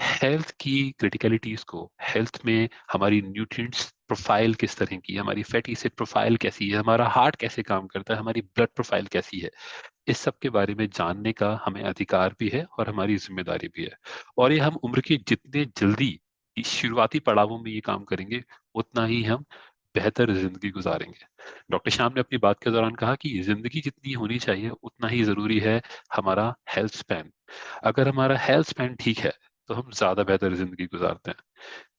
हेल्थ की क्रिटिकलिटीज को, हेल्थ में हमारी न्यूट्रिएंट्स प्रोफाइल किस तरह की है, हमारी फैटी एसिड प्रोफाइल कैसी है, हमारा हार्ट कैसे काम करता है, हमारी ब्लड प्रोफाइल कैसी है, इस सब के बारे में जानने का हमें अधिकार भी है और हमारी जिम्मेदारी भी है। और ये हम उम्र के जितने जल्दी इस शुरुआती पड़ावों में ये काम करेंगे, उतना ही हम बेहतर जिंदगी गुजारेंगे। डॉक्टर श्याम ने अपनी बात के दौरान कहा कि जिंदगी जितनी होनी चाहिए उतना ही जरूरी है हमारा हेल्थ स्पैन। अगर हमारा हेल्थ स्पैन ठीक है तो हम ज्यादा बेहतर जिंदगी गुजारते हैं।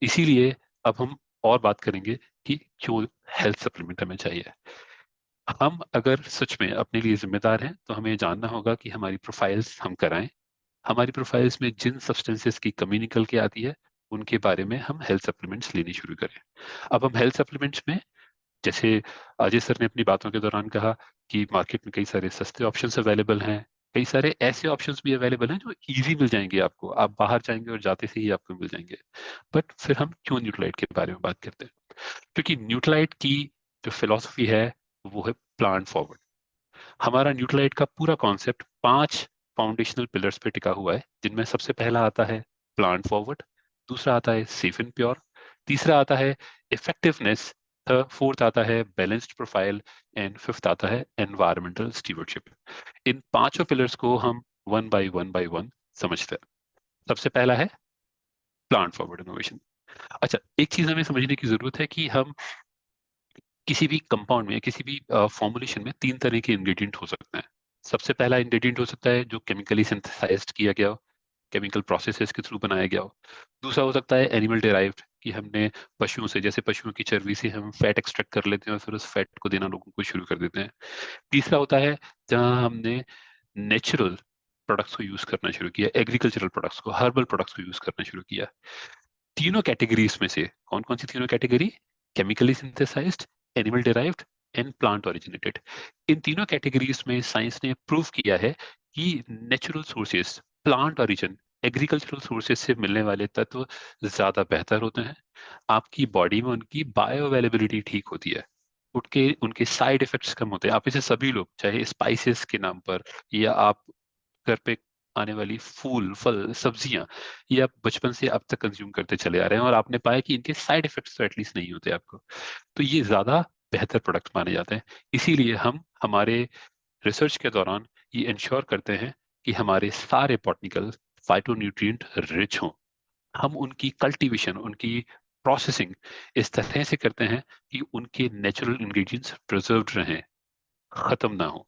इसीलिए अब हम और बात करेंगे कि क्यों हेल्थ सप्लीमेंट हमें चाहिए। हम अगर सच में अपने लिए जिम्मेदार हैं तो हमें जानना होगा कि हमारी प्रोफाइल्स हम कराएं। हमारी प्रोफाइल्स में जिन सब्सटेंसेस की कमी निकल के आती है, उनके बारे में हम हेल्थ सप्लीमेंट्स लेनी शुरू करें। अब हम हेल्थ सप्लीमेंट्स में, जैसे अजय सर ने अपनी बातों के दौरान कहा कि मार्केट में कई सारे सस्ते ऑप्शंस अवेलेबल हैं, कई सारे ऐसे ऑप्शंस भी अवेलेबल हैं जो इजी मिल जाएंगे आपको, आप बाहर जाएंगे और जाते से ही आपको मिल जाएंगे। बट फिर हम क्यों न्यूट्रालाइट के बारे में बात करते हैं? क्योंकि न्यूट्रालाइट की जो फिलॉसफी है वो है प्लांट फॉरवर्ड। हमारा न्यूट्रालाइट का पूरा कॉन्सेप्ट 5 फाउंडेशनल पिलर्स पे टिका हुआ है, जिनमें सबसे पहला आता है प्लांट फॉरवर्ड, दूसरा आता है सेफ एंड प्योर, तीसरा आता है इफेक्टिवनेस, फोर्थ आता है बैलेंस्ड प्रोफाइल, एंड फिफ्थ आता है एनवायरमेंटल स्टीवर्डशिप। इन पांचों पिलर्स को हम वन बाय वन समझते हैं। सबसे पहला है प्लांट फॉरवर्ड इनोवेशन। अच्छा, एक चीज हमें समझने की जरूरत है कि हम किसी भी कंपाउंड में, किसी भी फॉर्मुलेशन में 3 तरह के इंग्रेडिएंट हो सकते हैं। सबसे पहला इंग्रेडिएंट हो सकता है जो केमिकली सिंथेसाइज्ड किया गया हो, केमिकल प्रोसेसेस के थ्रू बनाया गया हो। दूसरा हो सकता है एनिमल डेराइव्ड, कि हमने पशुओं से, जैसे पशुओं की चर्बी से हम फैट एक्सट्रैक्ट कर लेते हैं और फिर उस फैट को देना लोगों को शुरू कर देते हैं। तीसरा होता है जहां हमने नेचुरल प्रोडक्ट्स को यूज करना शुरू किया, एग्रीकल्चरल प्रोडक्ट्स को, हर्बल प्रोडक्ट्स को यूज करना शुरू किया। तीनों कैटेगरीज में से कौन कौन सी तीनों category? Chemically synthesized, animal derived and plant originated. इन तीनों कैटेगरीज में साइंस ने प्रूव किया है कि natural sources, plant origin, agricultural sources से मिलने वाले तत्व ज्यादा बेहतर होते हैं। आपकी बॉडी में उनकी बायो अवेलेबिलिटी ठीक होती है, उनके उनके साइड इफेक्ट्स कम होते हैं। आप इसे सभी लोग, चाहे स्पाइसेस के नाम पर या आप घर पे आने वाली फूल, फल, सब्जियां, ये आप बचपन से अब तक कंज्यूम करते चले आ रहे हैं और आपने पाया कि इनके साइड इफेक्ट्स तो एटलीस्ट नहीं होते आपको। तो ये ज्यादा बेहतर प्रोडक्ट माने जाते हैं। इसीलिए हम हमारे रिसर्च के दौरान ये इंश्योर करते हैं कि हमारे सारे बॉटनिकल फाइटोन्यूट्रिएंट रिच हों। हम उनकी कल्टीवेशन, उनकी प्रोसेसिंग इस तरह से करते हैं कि उनके नेचुरल इंग्रेडिएंट्स प्रिजर्व्ड रहें, खत्म ना हो।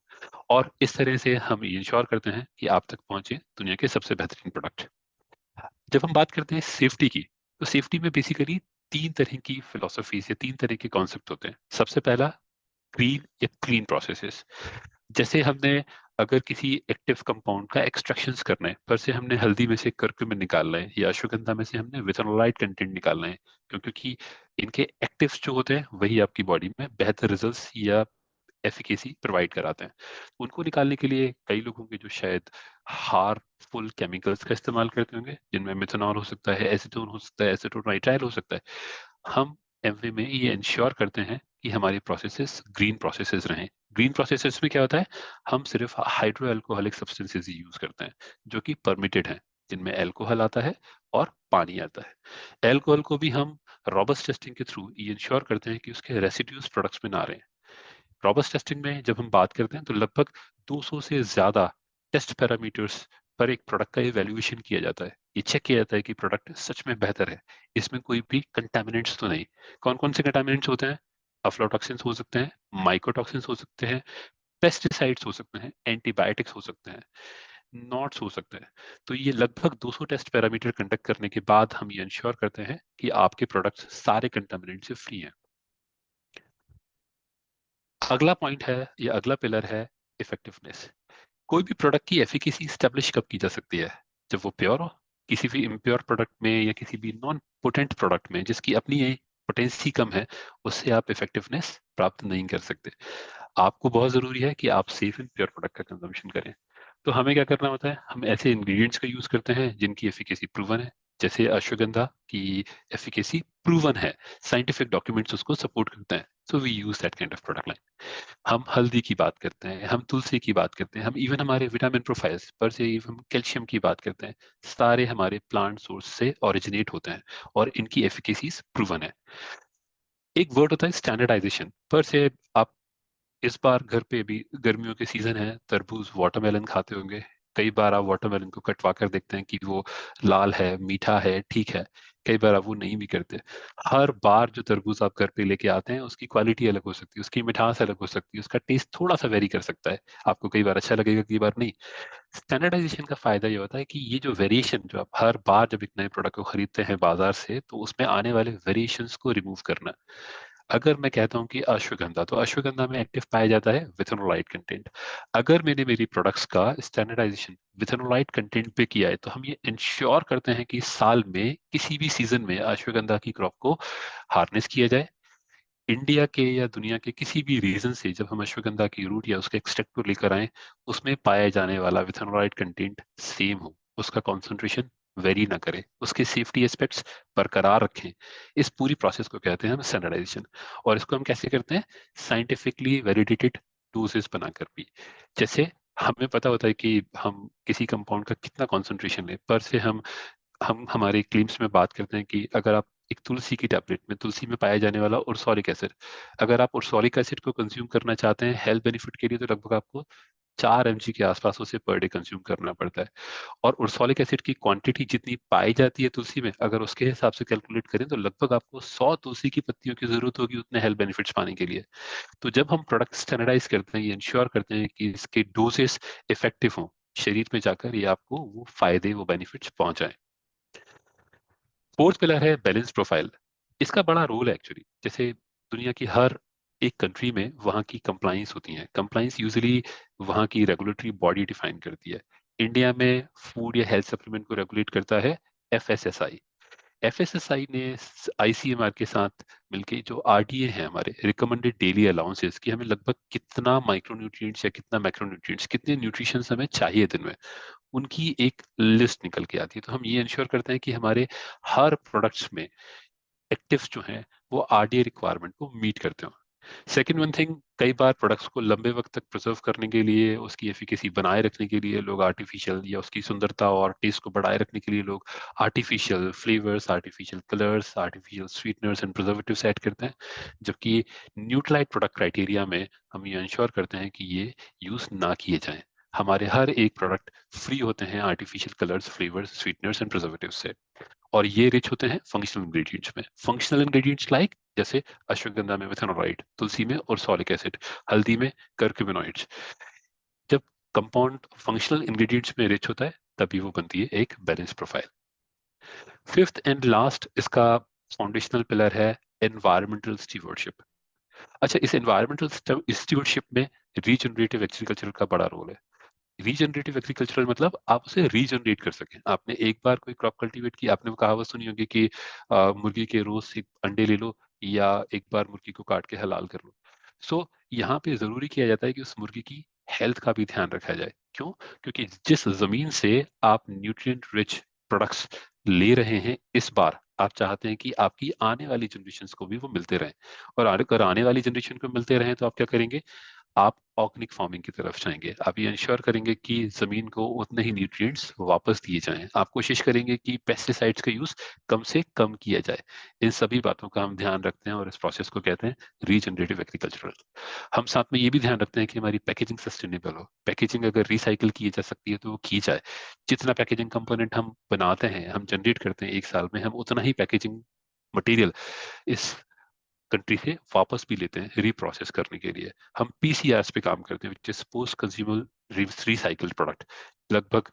और इस तरह से हम ये इंश्योर करते हैं कि आप तक पहुंचे दुनिया के सबसे बेहतरीन प्रोडक्ट। जब हम बात करते हैं सेफ्टी की, तो सेफ्टी में बेसिकली 3 तरह की फिलोसफीज या 3 तरह के कॉन्सेप्ट होते हैं। सबसे पहला ग्रीन या क्लीन प्रोसेसेस। जैसे हमने अगर किसी एक्टिव कंपाउंड का एक्सट्रैक्शंस करना है, पर से हमने हल्दी में से करक्यूमिन निकालना है या अश्वगंधा में से हमने विथेनोलाइट कंटेंट निकालना है, क्योंकि इनके एक्टिव्स जो होते हैं वही आपकी बॉडी में बेहतर रिजल्ट्स या एफिकेसी प्रोवाइड कराते हैं। उनको निकालने के लिए कई लोग होंगे जो शायद हार्मफुल केमिकल्स का इस्तेमाल करते होंगे, जिनमें मिथेनॉल हो सकता है, एसीटोन हो सकता है, एसीटोनाइट्राइल हो सकता है। हम एमवे में ये इंश्योर करते हैं कि हमारी प्रोसेसेस ग्रीन प्रोसेसेस रहें। ग्रीन प्रोसेसेस में क्या होता है, हम सिर्फ हाइड्रो अल्कोहलिक सब्सटेंसेस ही यूज करते हैं जो कि परमिटेड हैं, जिनमें अल्कोहल आता है और पानी आता है। अल्कोहल को भी हम रॉबस्ट टेस्टिंग के थ्रू ये इंश्योर करते हैं कि उसके रेसिड्यूज प्रोडक्ट्स में ना रहें। रॉबस्ट टेस्टिंग में जब हम बात करते हैं तो लगभग 200 से ज्यादा टेस्ट पैरामीटर्स पर एक प्रोडक्ट का इवैल्यूएशन किया जाता है। ये चेक किया जाता है कि प्रोडक्ट सच में बेहतर है, इसमें कोई भी कंटामिनेंट्स तो नहीं। कौन कौन से कंटामिनेंट्स होते हैं? अफ्लाटॉक्सिन्स हो सकते हैं, माइकोटॉक्सिन्स हो सकते हैं, पेस्टिसाइड्स हो सकते हैं, एंटीबायोटिक्स हो सकते हैं, नॉट्स हो सकते हैं। तो ये लगभग 200 टेस्ट पैरामीटर कंडक्ट करने के बाद हम ये इंश्योर करते हैं कि आपके प्रोडक्ट्स सारे कंटामिनेंट से फ्री हैं। अगला पॉइंट है या अगला पिलर है इफेक्टिवनेस। कोई भी प्रोडक्ट की एफिकेसी स्टैब्लिश कब की जा सकती है? जब वो प्योर हो। किसी भी इम्प्योर प्रोडक्ट में या किसी भी नॉन पोटेंट प्रोडक्ट में जिसकी अपनी पोटेंसी कम है, उससे आप इफेक्टिवनेस प्राप्त नहीं कर सकते। आपको बहुत जरूरी है कि आप सेफ एंड प्योर प्रोडक्ट का कंजम्पशन करें। तो हमें क्या करना होता है, हम ऐसे इंग्रेडिएंट्स का यूज करते हैं जिनकी एफिकेसी प्रूवन है। जैसे अश्वगंधा की एफिकेसी प्रूवन है, साइंटिफिक डॉक्यूमेंट्स उसको सपोर्ट करते हैं, so we use that kind of product line. हम हल्दी की बात करते हैं, हम तुलसी की बात करते हैं, हम इवन हमारे विटामिन प्रोफाइल्स पर से हम कैल्शियम की बात करते हैं, सारे हमारे प्लांट सोर्स से ओरिजिनेट होते हैं और इनकी एफिकेसीज प्रूवन है। एक वर्ड होता है स्टैंडर्डाइजेशन, पर से आप इस बार घर पे भी गर्मियों के सीजन है, तरबूज वाटरमेलन खाते होंगे। कई बार आप वाटरमेलन को कटवा कर देखते हैं कि वो लाल है, मीठा है, ठीक है। कई बार आप वो नहीं भी करते। हर बार जो तरबूज आप घर पे लेके आते हैं उसकी क्वालिटी अलग हो सकती है, उसकी मिठास अलग हो सकती है, उसका टेस्ट थोड़ा सा वेरी कर सकता है। आपको कई बार अच्छा लगेगा, कई बार नहीं। स्टैंडर्डाइजेशन का फायदा ये होता है कि ये जो वेरिएशन, जो आप हर बार जब एक नए प्रोडक्ट को खरीदते हैं बाजार से, तो उसमें आने वाले वेरिएशंस को रिमूव करना। अगर मैं कहता हूँ कि अश्वगंधा, तो अश्वगंधा में एक्टिव पाया जाता है विथेनोलाइट कंटेंट। अगर मैंने मेरी प्रोडक्ट्स का स्टैंडर्डाइजेशन विथेनोलाइट कंटेंट पे किया है, तो हम ये इंश्योर करते हैं कि साल में किसी भी सीजन में अश्वगंधा की क्रॉप को हार्नेस किया जाए। इंडिया के या दुनिया के किसी भी रीजन से जब हम अश्वगंधा की रूट या उसके एक्सट्रैक्ट को लेकर आए, उसमें पाया जाने वाला विथेनोलाइट कंटेंट सेम हो, उसका कॉन्सेंट्रेशन वेरी ना करे, उसके सेफ्टी एस्पेक्ट्स बरकरार रखें। इस पूरी प्रोसेस को कहते हैं हम स्टैंडर्डाइजेशन। और इसको हम कैसे करते हैं? साइंटिफिकली वैलिडेटेड डोजेस बनाकर भी। जैसे हमें पता होता है कि हम किसी कंपाउंड का कितना कॉन्सेंट्रेशन लें, पर से हम हमारे क्लेम्स में बात करते हैं कि अगर आप एक तुलसी की टैबलेट में, तुलसी में पाया जाने वाला उर्सोलिक एसिड, अगर आप उर्सोलिक एसिड को कंज्यूम करना चाहते हैं हेल्थ बेनिफिट के लिए, तो लगभग आपको 4 mg के आसपास उसे पर डे कंज्यूम करना पड़ता है। और उर्सोलिक एसिड की क्वांटिटी जितनी पाई जाती है तुलसी में, अगर उसके हिसाब से कैलकुलेट करें, तो लगभग आपको 100 तुलसी की पत्तियों की जरूरत होगी उतने हेल्थ बेनिफिट्स पाने के लिए। तो जब हम प्रोडक्ट स्टैंडर्डाइज करते हैं, ये इंश्योर करते हैं कि इसके डोजेस इफेक्टिव हों, शरीर में जाकर ये आपको वो फायदे, वो बेनिफिट्स पहुंचाएं। फोर्थ पिलर है बैलेंस प्रोफाइल। इसका बड़ा रोल है एक्चुअली। जैसे दुनिया की हर एक कंट्री में वहाँ की कंप्लाइंस होती हैं। कंप्लाइंस यूजुअली वहाँ की रेगुलेटरी बॉडी डिफाइन करती है। इंडिया में फूड या हेल्थ सप्लीमेंट को रेगुलेट करता है एफएसएसआई। एफएसएसआई ने आईसीएमआर के साथ मिलके जो आरडीए हैं, हमारे रिकमेंडेड डेली अलाउंसेस, कि हमें लगभग कितना माइक्रोन्यूट्रिएंट्स या कितना मैक्रोन्यूट्रिएंट्स, कितने न्यूट्रिशन हमें चाहिए दिन में, उनकी एक लिस्ट निकल के आती है। तो हम ये इंश्योर करते हैं कि हमारे हर प्रोडक्ट्स में एक्टिव्स जो हैं वो आरडीए रिक्वायरमेंट को मीट करते हो। सेकेंड वन थिंग, कई बार प्रोडक्ट्स को लंबे वक्त तक प्रिजर्व करने के लिए, उसकी एफिकेसी बनाए रखने के लिए लोग आर्टिफिशियल, या उसकी सुंदरता और टेस्ट को बढ़ाए रखने के लिए लोग artificial flavours, artificial colours, artificial sweeteners and preservatives add करते हैं। जबकि न्यूट्रलाइट प्रोडक्ट क्राइटेरिया में हम ये इंश्योर करते हैं कि ये यूज ना किए जाएं। हमारे हर एक प्रोडक्ट फ्री होते हैं artificial colours, flavours, sweeteners and preservatives से। और ये रिच होते हैं फंक्शनल इंग्रेडिएंट्स में। फंक्शनल इंग्रेडिएंट्स लाइक जैसे अश्वगंधा में विथेनोलाइट, तुलसी में ओरसोलिक एसिड, हल्दी में कर्क्यूमिनॉइड्स। जब कंपाउंड फंक्शनल इंग्रेडिएंट्स में रिच होता है, तभी वो बनती है एक balance profile. Fifth and last इसका फाउंडेशनल पिलर है एनवायरमेंटल स्टीवर्डशिप। अच्छा, इस एनवायरमेंटल स्टीवर्डशिप में रीजनरेटिव एग्रीकल्चर का बड़ा रोल है। रीजनरेटिव एग्रीकल्चरल मतलब आप उसे रीजनरेट कर सकें। आपने एक बार कोई क्रॉप कल्टीवेट की, आपने वो कहावत सुनी होगी कि मुर्गी के रोज एक अंडे ले लो या एक बार मुर्गी को काट के हलाल कर लो। सो यहाँ पे जरूरी किया जाता है कि उस मुर्गी की हेल्थ का भी ध्यान रखा जाए। क्यों? क्योंकि जिस जमीन से आप न्यूट्रिएंट रिच प्रोडक्ट्स ले रहे हैं, इस बार आप चाहते हैं कि आपकी आने वाली जनरेशन को भी वो मिलते रहें। और अगर आने वाली जनरेशन को मिलते रहें तो आप क्या करेंगे? आप ऑर्गेनिक फार्मिंग की तरफ जाएंगे। आप ये इंश्योर करेंगे कि जमीन को उतने ही न्यूट्रिएंट्स वापस दिए जाएं। आप कोशिश करेंगे कि पेस्टिसाइड्स का यूज कम से कम किया जाए। इन सभी बातों का हम ध्यान रखते हैं और इस प्रोसेस को कहते हैं रीजनरेटिव एग्रीकल्चरल। हम साथ में ये भी ध्यान रखते हैं कि हमारी पैकेजिंग सस्टेनेबल हो। पैकेजिंग अगर रिसाइकिल की जा सकती है तो वो की जाए। जितना पैकेजिंग कंपोनेंट हम बनाते हैं, हम जनरेट करते हैं एक साल में, हम उतना ही पैकेजिंग मटेरियल इस कंट्री से वापस भी लेते हैं रीप्रोसेस करने के लिए। हम पीसीआरस पे काम करते हैं, which is post consumer recycled product. लगभग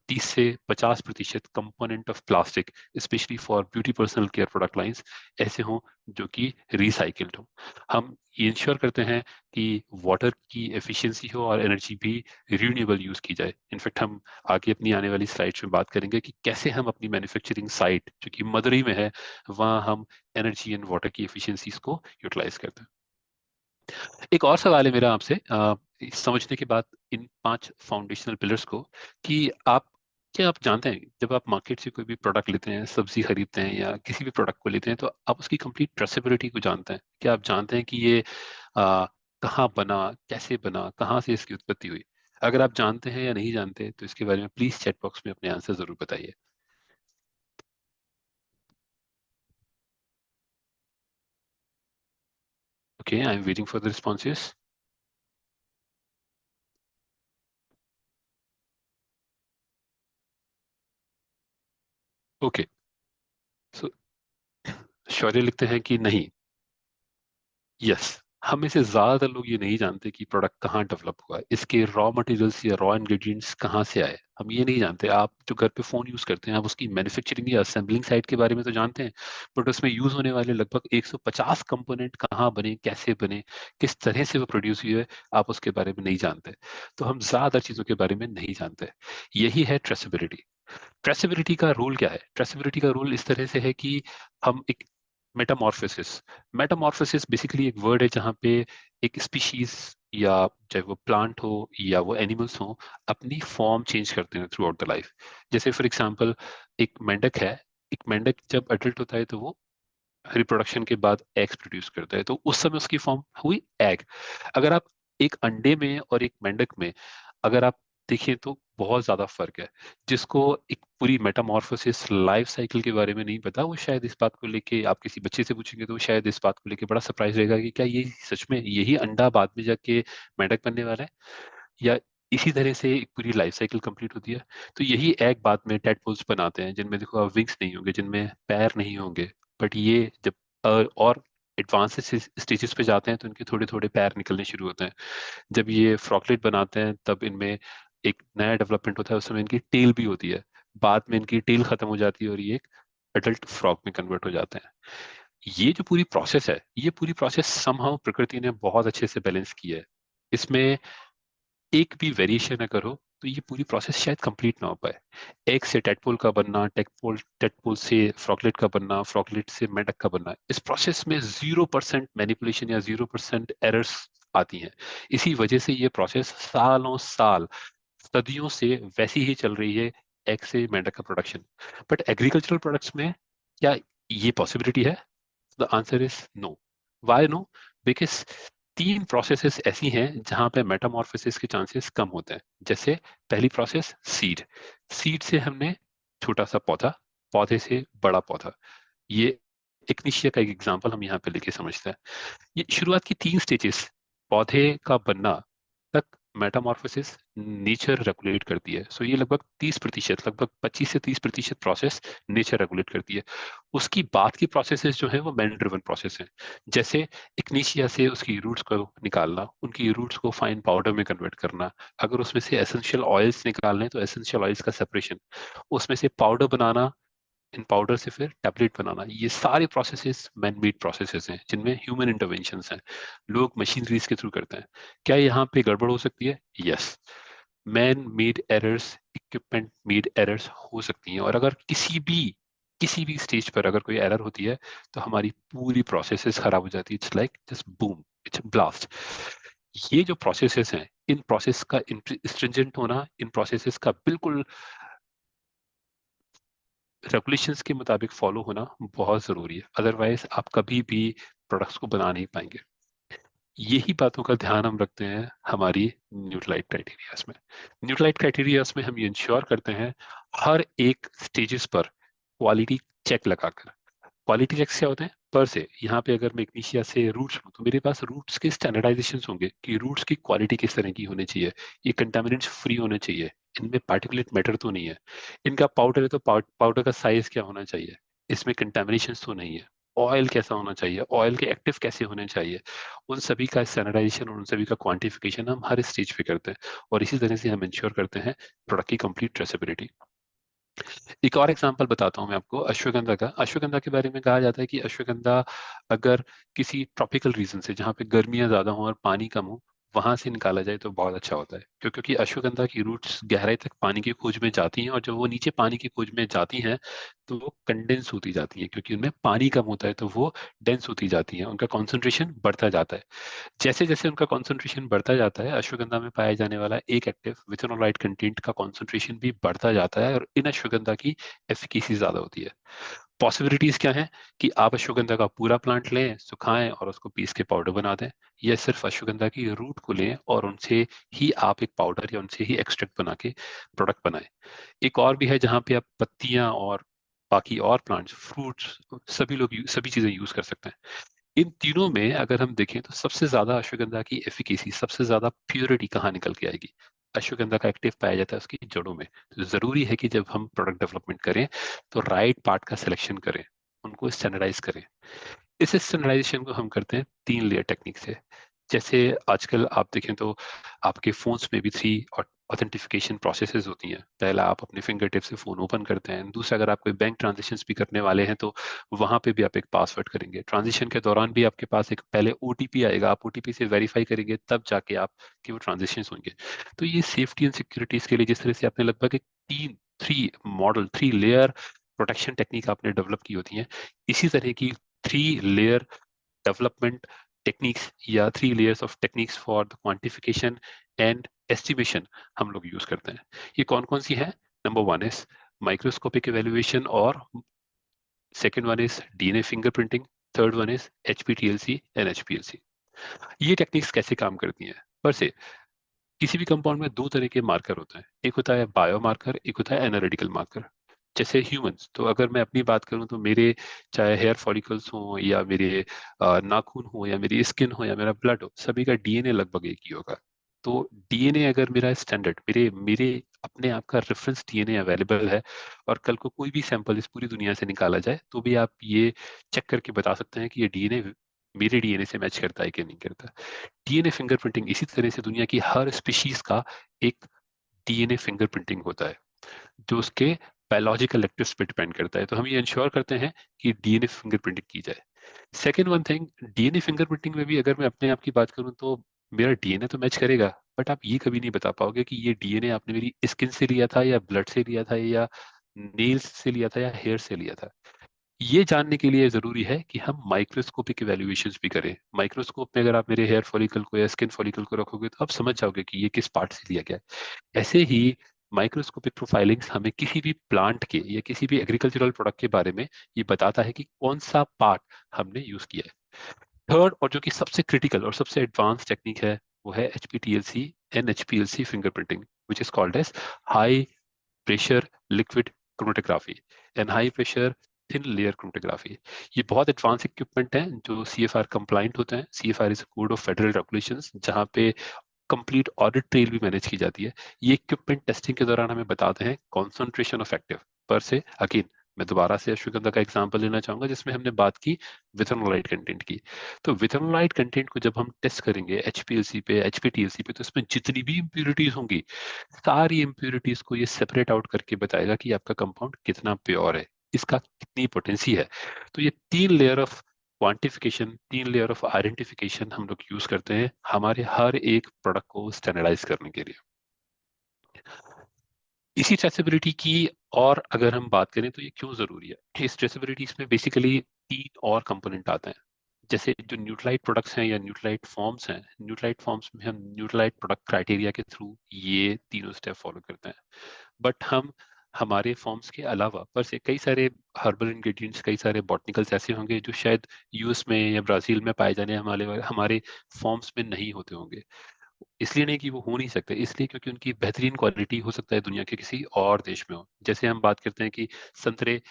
30 से 50% component of plastic, specially for beauty personal care product lines, ऐसे हों जो कि रिसाइकल्ड हो। हम ये इंश्योर करते हैं कि वाटर की एफिशिएंसी हो और एनर्जी भी रिन्यूएबल यूज की जाए। इनफैक्ट हम आगे अपनी आने वाली स्लाइड्स में बात करेंगे कि कैसे हम अपनी मैन्युफैक्चरिंग साइट जो कि मदुरई में है, वहाँ हम एनर्जी एंड वाटर की एफिशिएंसीज को यूटिलाइज करते हैं। एक और सवाल है मेरा आपसे, समझने के बाद इन 5 फाउंडेशनल पिलर्स को, कि आप क्या आप जानते हैं जब आप मार्केट से कोई भी प्रोडक्ट लेते हैं, सब्जी खरीदते हैं या किसी भी प्रोडक्ट को लेते हैं, तो आप उसकी कंप्लीट ट्रेसेबिलिटी को जानते हैं? क्या आप जानते हैं कि ये कहाँ बना, कैसे बना, कहाँ से इसकी उत्पत्ति हुई? अगर आप जानते हैं या नहीं जानते तो इसके बारे में प्लीज चैट बॉक्स में अपने आंसर जरूर बताइए। Okay, I am waiting for the responses. Okay, so Shaurya लिखते हैं कि नहीं। यस, हम में से ज्यादातर लोग ये नहीं जानते कि प्रोडक्ट कहाँ डेवलप हुआ है, इसके रॉ मटेरियल्स या रॉ इंग्रेडिएंट्स कहाँ से आए, हम ये नहीं जानते। आप जो घर पे फोन यूज करते हैं, आप उसकी मैन्युफैक्चरिंग या असेंबलिंग साइट के बारे में तो जानते हैं, बट उसमें यूज होने वाले लगभग 150 कंपोनेंट कहाँ बने, कैसे बने, किस तरह से वो प्रोड्यूस हुए है, आप उसके बारे में नहीं जानते। तो हम ज्यादातर चीजों के बारे में नहीं जानते। यही है ट्रेसेबिलिटी। ट्रेसेबिलिटी का रूल क्या है? ट्रेसेबिलिटी का रूल इस तरह से है कि हम एक मेटामॉर्फोसिस, मेटामॉर्फोसिस बेसिकली एक वर्ड है जहाँ पे एक स्पीशीज, या चाहे वो प्लांट हो या वो एनिमल्स हो, अपनी फॉर्म चेंज करते हैं थ्रू आउट द लाइफ। जैसे फॉर एग्जांपल, एक मेंढक है, एक मेंढक जब अडल्ट होता है तो वो रिप्रोडक्शन के बाद एग्स प्रोड्यूस करता है, तो उस समय उसकी फॉर्म हुई एग। अगर आप एक अंडे में और एक मेंढक में अगर आप देखें तो बहुत ज्यादा फर्क है। जिसको एक पूरी मेटामॉर्फोसिस लाइफ साइकिल के बारे में नहीं पता, वो शायद इस बात को लेके, आप किसी बच्चे से पूछेंगे तो वो शायद इस बात को लेके बड़ा सरप्राइज रहेगा कि क्या ये सच में यही अंडा बाद में जाके मेंढक बनने वाला है, या इसी तरह से एक पूरी लाइफ साइकिल कंप्लीट होती है। तो यही एग बाद में टेडपोल्स बनाते हैं, जिनमें देखो आप विंग्स नहीं होंगे, जिनमें पैर नहीं होंगे, बट ये जब और एडवांस स्टेजेस पे जाते हैं तो इनके थोड़े थोड़े पैर निकलने शुरू होते हैं। जब ये फ्रॉकलेट बनाते हैं तब इनमें एक नया डेवलपमेंट होता है, उस समय इनकी टेल भी होती है। बाद में इनकी टेल खत्म हो जाती है और ये एक अडल्ट फ्रॉक में कन्वर्ट हो जाते हैं। ये जो पूरी प्रोसेस है, ये पूरी प्रोसेस समहाउ प्रकृति ने बहुत अच्छे से बैलेंस की है। इसमें एक भी वेरिएशन अगर हो तो ये पूरी प्रोसेस शायद कंप्लीट ना हो पाए। एग से टेडपोल का बनना, टेडपोल टेडपोल से फ्रॉकलेट का बनना, फ्रॉकलेट से मेंढक का बनना, इस प्रोसेस में 0% मैनिपुलेशन या 0% एरर्स आती हैं। इसी वजह से ये प्रोसेस सालों साल, सदियों से वैसी ही चल रही है, एग से मेंढक का प्रोडक्शन। बट एग्रीकल्चरल प्रोडक्ट्स में क्या ये पॉसिबिलिटी है? The answer is no. Why no? Because 3 processes ऐसी हैं जहां पे मेटामॉर्फोसिस के चांसेस कम होते हैं। जैसे पहली प्रोसेस सीड, सीड से हमने छोटा सा पौधा, पौधे से बड़ा पौधा। ये इग्निशिया का एक एग्जांपल हम यहाँ पे लेके समझते हैं। ये शुरुआत की 3 स्टेजेस, पौधे का बनना तक, मेटामॉर्फोसिस नेचर रेगुलेट करती है। सो ये लगभग 30%, लगभग 25 से 30% प्रोसेस नेचर रेगुलेट करती है। उसकी बाद की प्रोसेसेस जो है वो मैन ड्रिवन प्रोसेस है। जैसे इग्निशिया से उसकी रूट्स को निकालना, उनकी रूट्स को फाइन पाउडर में कन्वर्ट करना, अगर उसमें से एसेंशियल ऑयल्स निकालने तो एसेंशियल ऑयल्स का सेपरेशन, उसमें से पाउडर बनाना, इन पाउडर से फिर टैबलेट बनाना, ये सारे प्रोसेसेस मैन मेड प्रोसेसेस हैं जिनमें ह्यूमन इंटरवेंशंस हैं। लोग मशीनरीज के थ्रू करते हैं। क्या यहाँ पे गड़बड़ हो सकती है? Yes. Man made errors, equipment made errors हो सकती हैं, और अगर किसी भी स्टेज पर अगर कोई एरर होती है तो हमारी पूरी प्रोसेसेस खराब हो जाती है। It's like just boom, it's blast. ये जो प्रोसेसेस हैं, इन प्रोसेस का स्ट्रिंजेंट होना, इन प्रोसेसेस का बिल्कुल रेगुलेशंस के मुताबिक फॉलो होना बहुत ज़रूरी है, अदरवाइज आप कभी भी प्रोडक्ट्स को बना नहीं पाएंगे। यही बातों का ध्यान हम रखते हैं हमारी न्यूट्रलाइट क्राइटेरियाज में। न्यूट्रलाइट क्राइटेरियाज में हम ये इंश्योर करते हैं हर एक स्टेजेस पर क्वालिटी चेक लगाकर। क्वालिटी चेक्स क्या होते हैं? पर से यहाँ पे अगर मैं इग्निशिया से रूट्स लूँ तो मेरे पास रूट्स के स्टैंडर्डाइजेशन होंगे कि रूट्स की क्वालिटी किस तरह की होनी चाहिए, ये कंटामिनेंट्स फ्री होने चाहिए, इनमें पार्टिकुलेट मैटर तो नहीं है, इनका पाउडर है तो पाउडर का साइज क्या होना चाहिए, इसमें कंटामिनेशन तो नहीं है, ऑयल कैसा होना चाहिए, ऑयल के एक्टिव कैसे होने चाहिए, उन सभी का स्टैंडर्डाइजेशन और उन सभी का क्वांटिफिकेशन हम हर स्टेज पे करते हैं। और इसी तरह से हम इंश्योर करते हैं प्रोडक्ट की कंप्लीट ट्रेसेबिलिटी। एक और एग्जांपल बताता हूँ मैं आपको अश्वगंधा का। अश्वगंधा के बारे में कहा जाता है कि अश्वगंधा अगर किसी ट्रॉपिकल रीजन से, जहाँ पे गर्मियाँ ज्यादा हो और पानी कम हो, वहां से निकाला जाए तो बहुत अच्छा होता है। क्योंकि अश्वगंधा की रूट्स गहराई तक पानी की खोज में जाती हैं, और जब वो नीचे पानी की खोज में जाती हैं तो वो कंडेंस होती जाती हैं, क्योंकि उनमें पानी कम होता है तो वो डेंस होती जाती हैं, उनका कॉन्सेंट्रेशन बढ़ता जाता है। जैसे जैसे उनका कॉन्सेंट्रेशन बढ़ता जाता है, अश्वगंधा में पाया जाने वाला एक एक्टिव विथेनोलाइट कंटेंट का कॉन्सेंट्रेशन भी बढ़ता जाता है, और इन अश्वगंधा की एफिकेसी ज्यादा होती है। पॉसिबिलिटीज क्या है कि आप अश्वगंधा का पूरा प्लांट लें, सुखाएं और उसको पीस के पाउडर बना दें, या सिर्फ अश्वगंधा की रूट को लें और उनसे ही आप एक पाउडर या उनसे ही एक्सट्रैक्ट बना के प्रोडक्ट बनाएं। एक और भी है जहाँ पे आप पत्तियां और बाकी और प्लांट्स, फ्रूट्स, सभी चीजें यूज कर सकते हैं। इन तीनों में अगर हम देखें तो सबसे ज्यादा अश्वगंधा की एफिकेसी, सबसे ज्यादा प्योरिटी कहाँ निकल के आएगी? अश्वगंधा का एक्टिव पाया जाता है उसकी जड़ों में। तो जरूरी है कि जब हम प्रोडक्ट डेवलपमेंट करें तो राइट पार्ट का सिलेक्शन करें, उनको स्टैंडर्डाइज करें। इस स्टैंडर्डाइजेशन को हम करते हैं 3 लेयर टेक्निक से। जैसे आजकल आप देखें तो आपके फोन्स में भी 3 ऑथेंटिफिकेशन प्रोसेसेस होती हैं। पहला, आप अपने फिंगर टिप से फोन ओपन करते हैं। दूसरा, अगर आप कोई बैंक ट्रांजेक्शन भी करने वाले हैं तो वहां पे भी आप एक पासवर्ड करेंगे। ट्रांजेक्शन के दौरान भी आपके पास एक पहले ओटीपी आएगा, आप ओटीपी से वेरीफाई करेंगे, तब जाके आप कि वो ट्रांजेक्शन होंगे। तो ये सेफ्टी एंड सिक्योरिटीज के लिए जिस तरह से आपने लगभग एक 3 लेयर प्रोटेक्शन टेक्निक आपने डेवलप की होती है, इसी तरह की 3 लेयर डेवलपमेंट टेक्निक्स या 3 layers of techniques for the quantification and estimation हम लोग यूज करते हैं। ये कौन कौन सी है? नंबर 1 इज माइक्रोस्कोपिक एवेल्युएशन, और second one is DNA fingerprinting, third one is HPTLC and HPLC. ये टेक्निक्स कैसे काम करती हैं? पर से किसी भी कंपाउंड में 2 तरह के मार्कर होते हैं, एक होता है बायोमार्कर, एक होता है एनालिटिकल मार्कर। जैसे ह्यूमंस, तो अगर मैं अपनी बात करूं तो मेरे चाहे हेयर फॉलिकल्स हो या मेरे नाखून हो या मेरी स्किन हो या मेरा ब्लड हो, सभी का डीएनए लगभग एक ही होगा। तो डीएनए अगर मेरा स्टैंडर्ड, मेरे मेरे अपने आप का रेफरेंस डीएनए अवेलेबल है, और कल को कोई भी सैंपल इस पूरी दुनिया से निकाला जाए तो भी आप ये चेक करके बता सकते हैं कि ये डीएनए मेरे डीएनए से मैच करता है कि नहीं करता। डीएनए फिंगरप्रिंटिंग इसी तरह से दुनिया की हर स्पीशीज का एक डीएनए फिंगरप्रिंटिंग होता है, जो उसके बायोलॉजिकल एक्टिव्स पे डिपेंड करता है। तो हम ये इंश्योर करते हैं कि डीएनए फिंगरप्रिंटिंग की जाए। Second one thing, DNA fingerprinting में भी अगर मैं अपने आप की बात करूं तो मेरा डीएनए तो मैच करेगा, बट आप ये कभी नहीं बता पाओगे कि ये डीएनए आपने मेरी स्किन से लिया था या ब्लड से लिया था या नेल्स से लिया था या हेयर से लिया था। ये जानने के लिए जरूरी है कि हम माइक्रोस्कोपिक इवेल्युएशंस भी करें। माइक्रोस्कोप में अगर आप मेरे हेयर फॉलिकल को या स्किन फॉलिकल को रखोगे तो आप समझ जाओगे कि ये किस पार्ट से लिया गया है। ऐसे ही माइक्रोस्कोपिक प्रोफाइलिंग्स हमें किसी भी प्लांट के या किसी भी एग्रीकल्चरल प्रोडक्ट के बारे में ये बताता है कि कौन सा पार्ट हमने यूज किया है। थर्ड, और जो कि सबसे क्रिटिकल और सबसे एडवांस टेक्निक है, वो है HPTLC and HPLC fingerprinting, which is called as high pressure liquid chromatography and high pressure thin layer chromatography. ये बहुत एडवांस इक्विपमेंट हैं जो सीएफआर कंप्लाइंट होते हैं। CFR is code of federal regulations, जहाँ पे कंप्लीट ऑडिट ट्रेल भी manage की जाती है। ये इक्विपमेंट टेस्टिंग के दौरान हमें बताते हैं कॉन्सेंट्रेशन ऑफ एक्टिव पर से। अगेन मैं दोबारा से अश्वगंधा का एग्जांपल लेना चाहूंगा जिसमें हमने बात की विथेनोलाइट कंटेंट की। तो विथेनोलाइट कंटेंट को जब हम टेस्ट करेंगे एचपीएलसी पे, एचपीटीएलसी पे, तो इसमें जितनी भी इंप्यूरिटीज होंगी, सारी इंप्यूरिटीज को ये सेपरेट आउट करके बताएगा कि आपका कंपाउंड कितना प्योर है, इसका कितनी पोटेंसी है। तो ये 3 layer of quantification, 3 layer of identification हम लोग यूज करते हैं हमारे हर एक प्रोडक्ट को स्टैंडर्डाइज करने के लिए। इसी ट्रेसेबिलिटी की और अगर हम बात करें तो ये क्यों जरूरी है, इस ट्रेसेबिलिटी इसमें बेसिकली 3 और कंपोनेंट आते हैं। जैसे जो न्यूट्रलाइट प्रोडक्ट्स हैं या न्यूट्रलाइट फॉर्म्स हैं, न्यूट्रलाइट फॉर्म्स में हम न्यूट्रलाइट प्रोडक्ट क्राइटेरिया के थ्रू ये तीनों स्टेप फॉलो करते हैं। बट हम हमारे फॉर्म्स के अलावा पर से कई सारे हर्बल इंग्रेडिएंट्स, कई सारे बॉटनिकल्स ऐसे होंगे जो शायद यूएस में या ब्राजील में पाए जाने हमारे हमारे फॉर्म्स में नहीं होते होंगे। इसलिए नहीं कि वो हो नहीं सकते, इसलिए क्योंकि उनकी बेहतरीन क्वालिटी हो सकता है दुनिया के किसी और देश में हो। जैसे हम बात करते हैं कि संतरे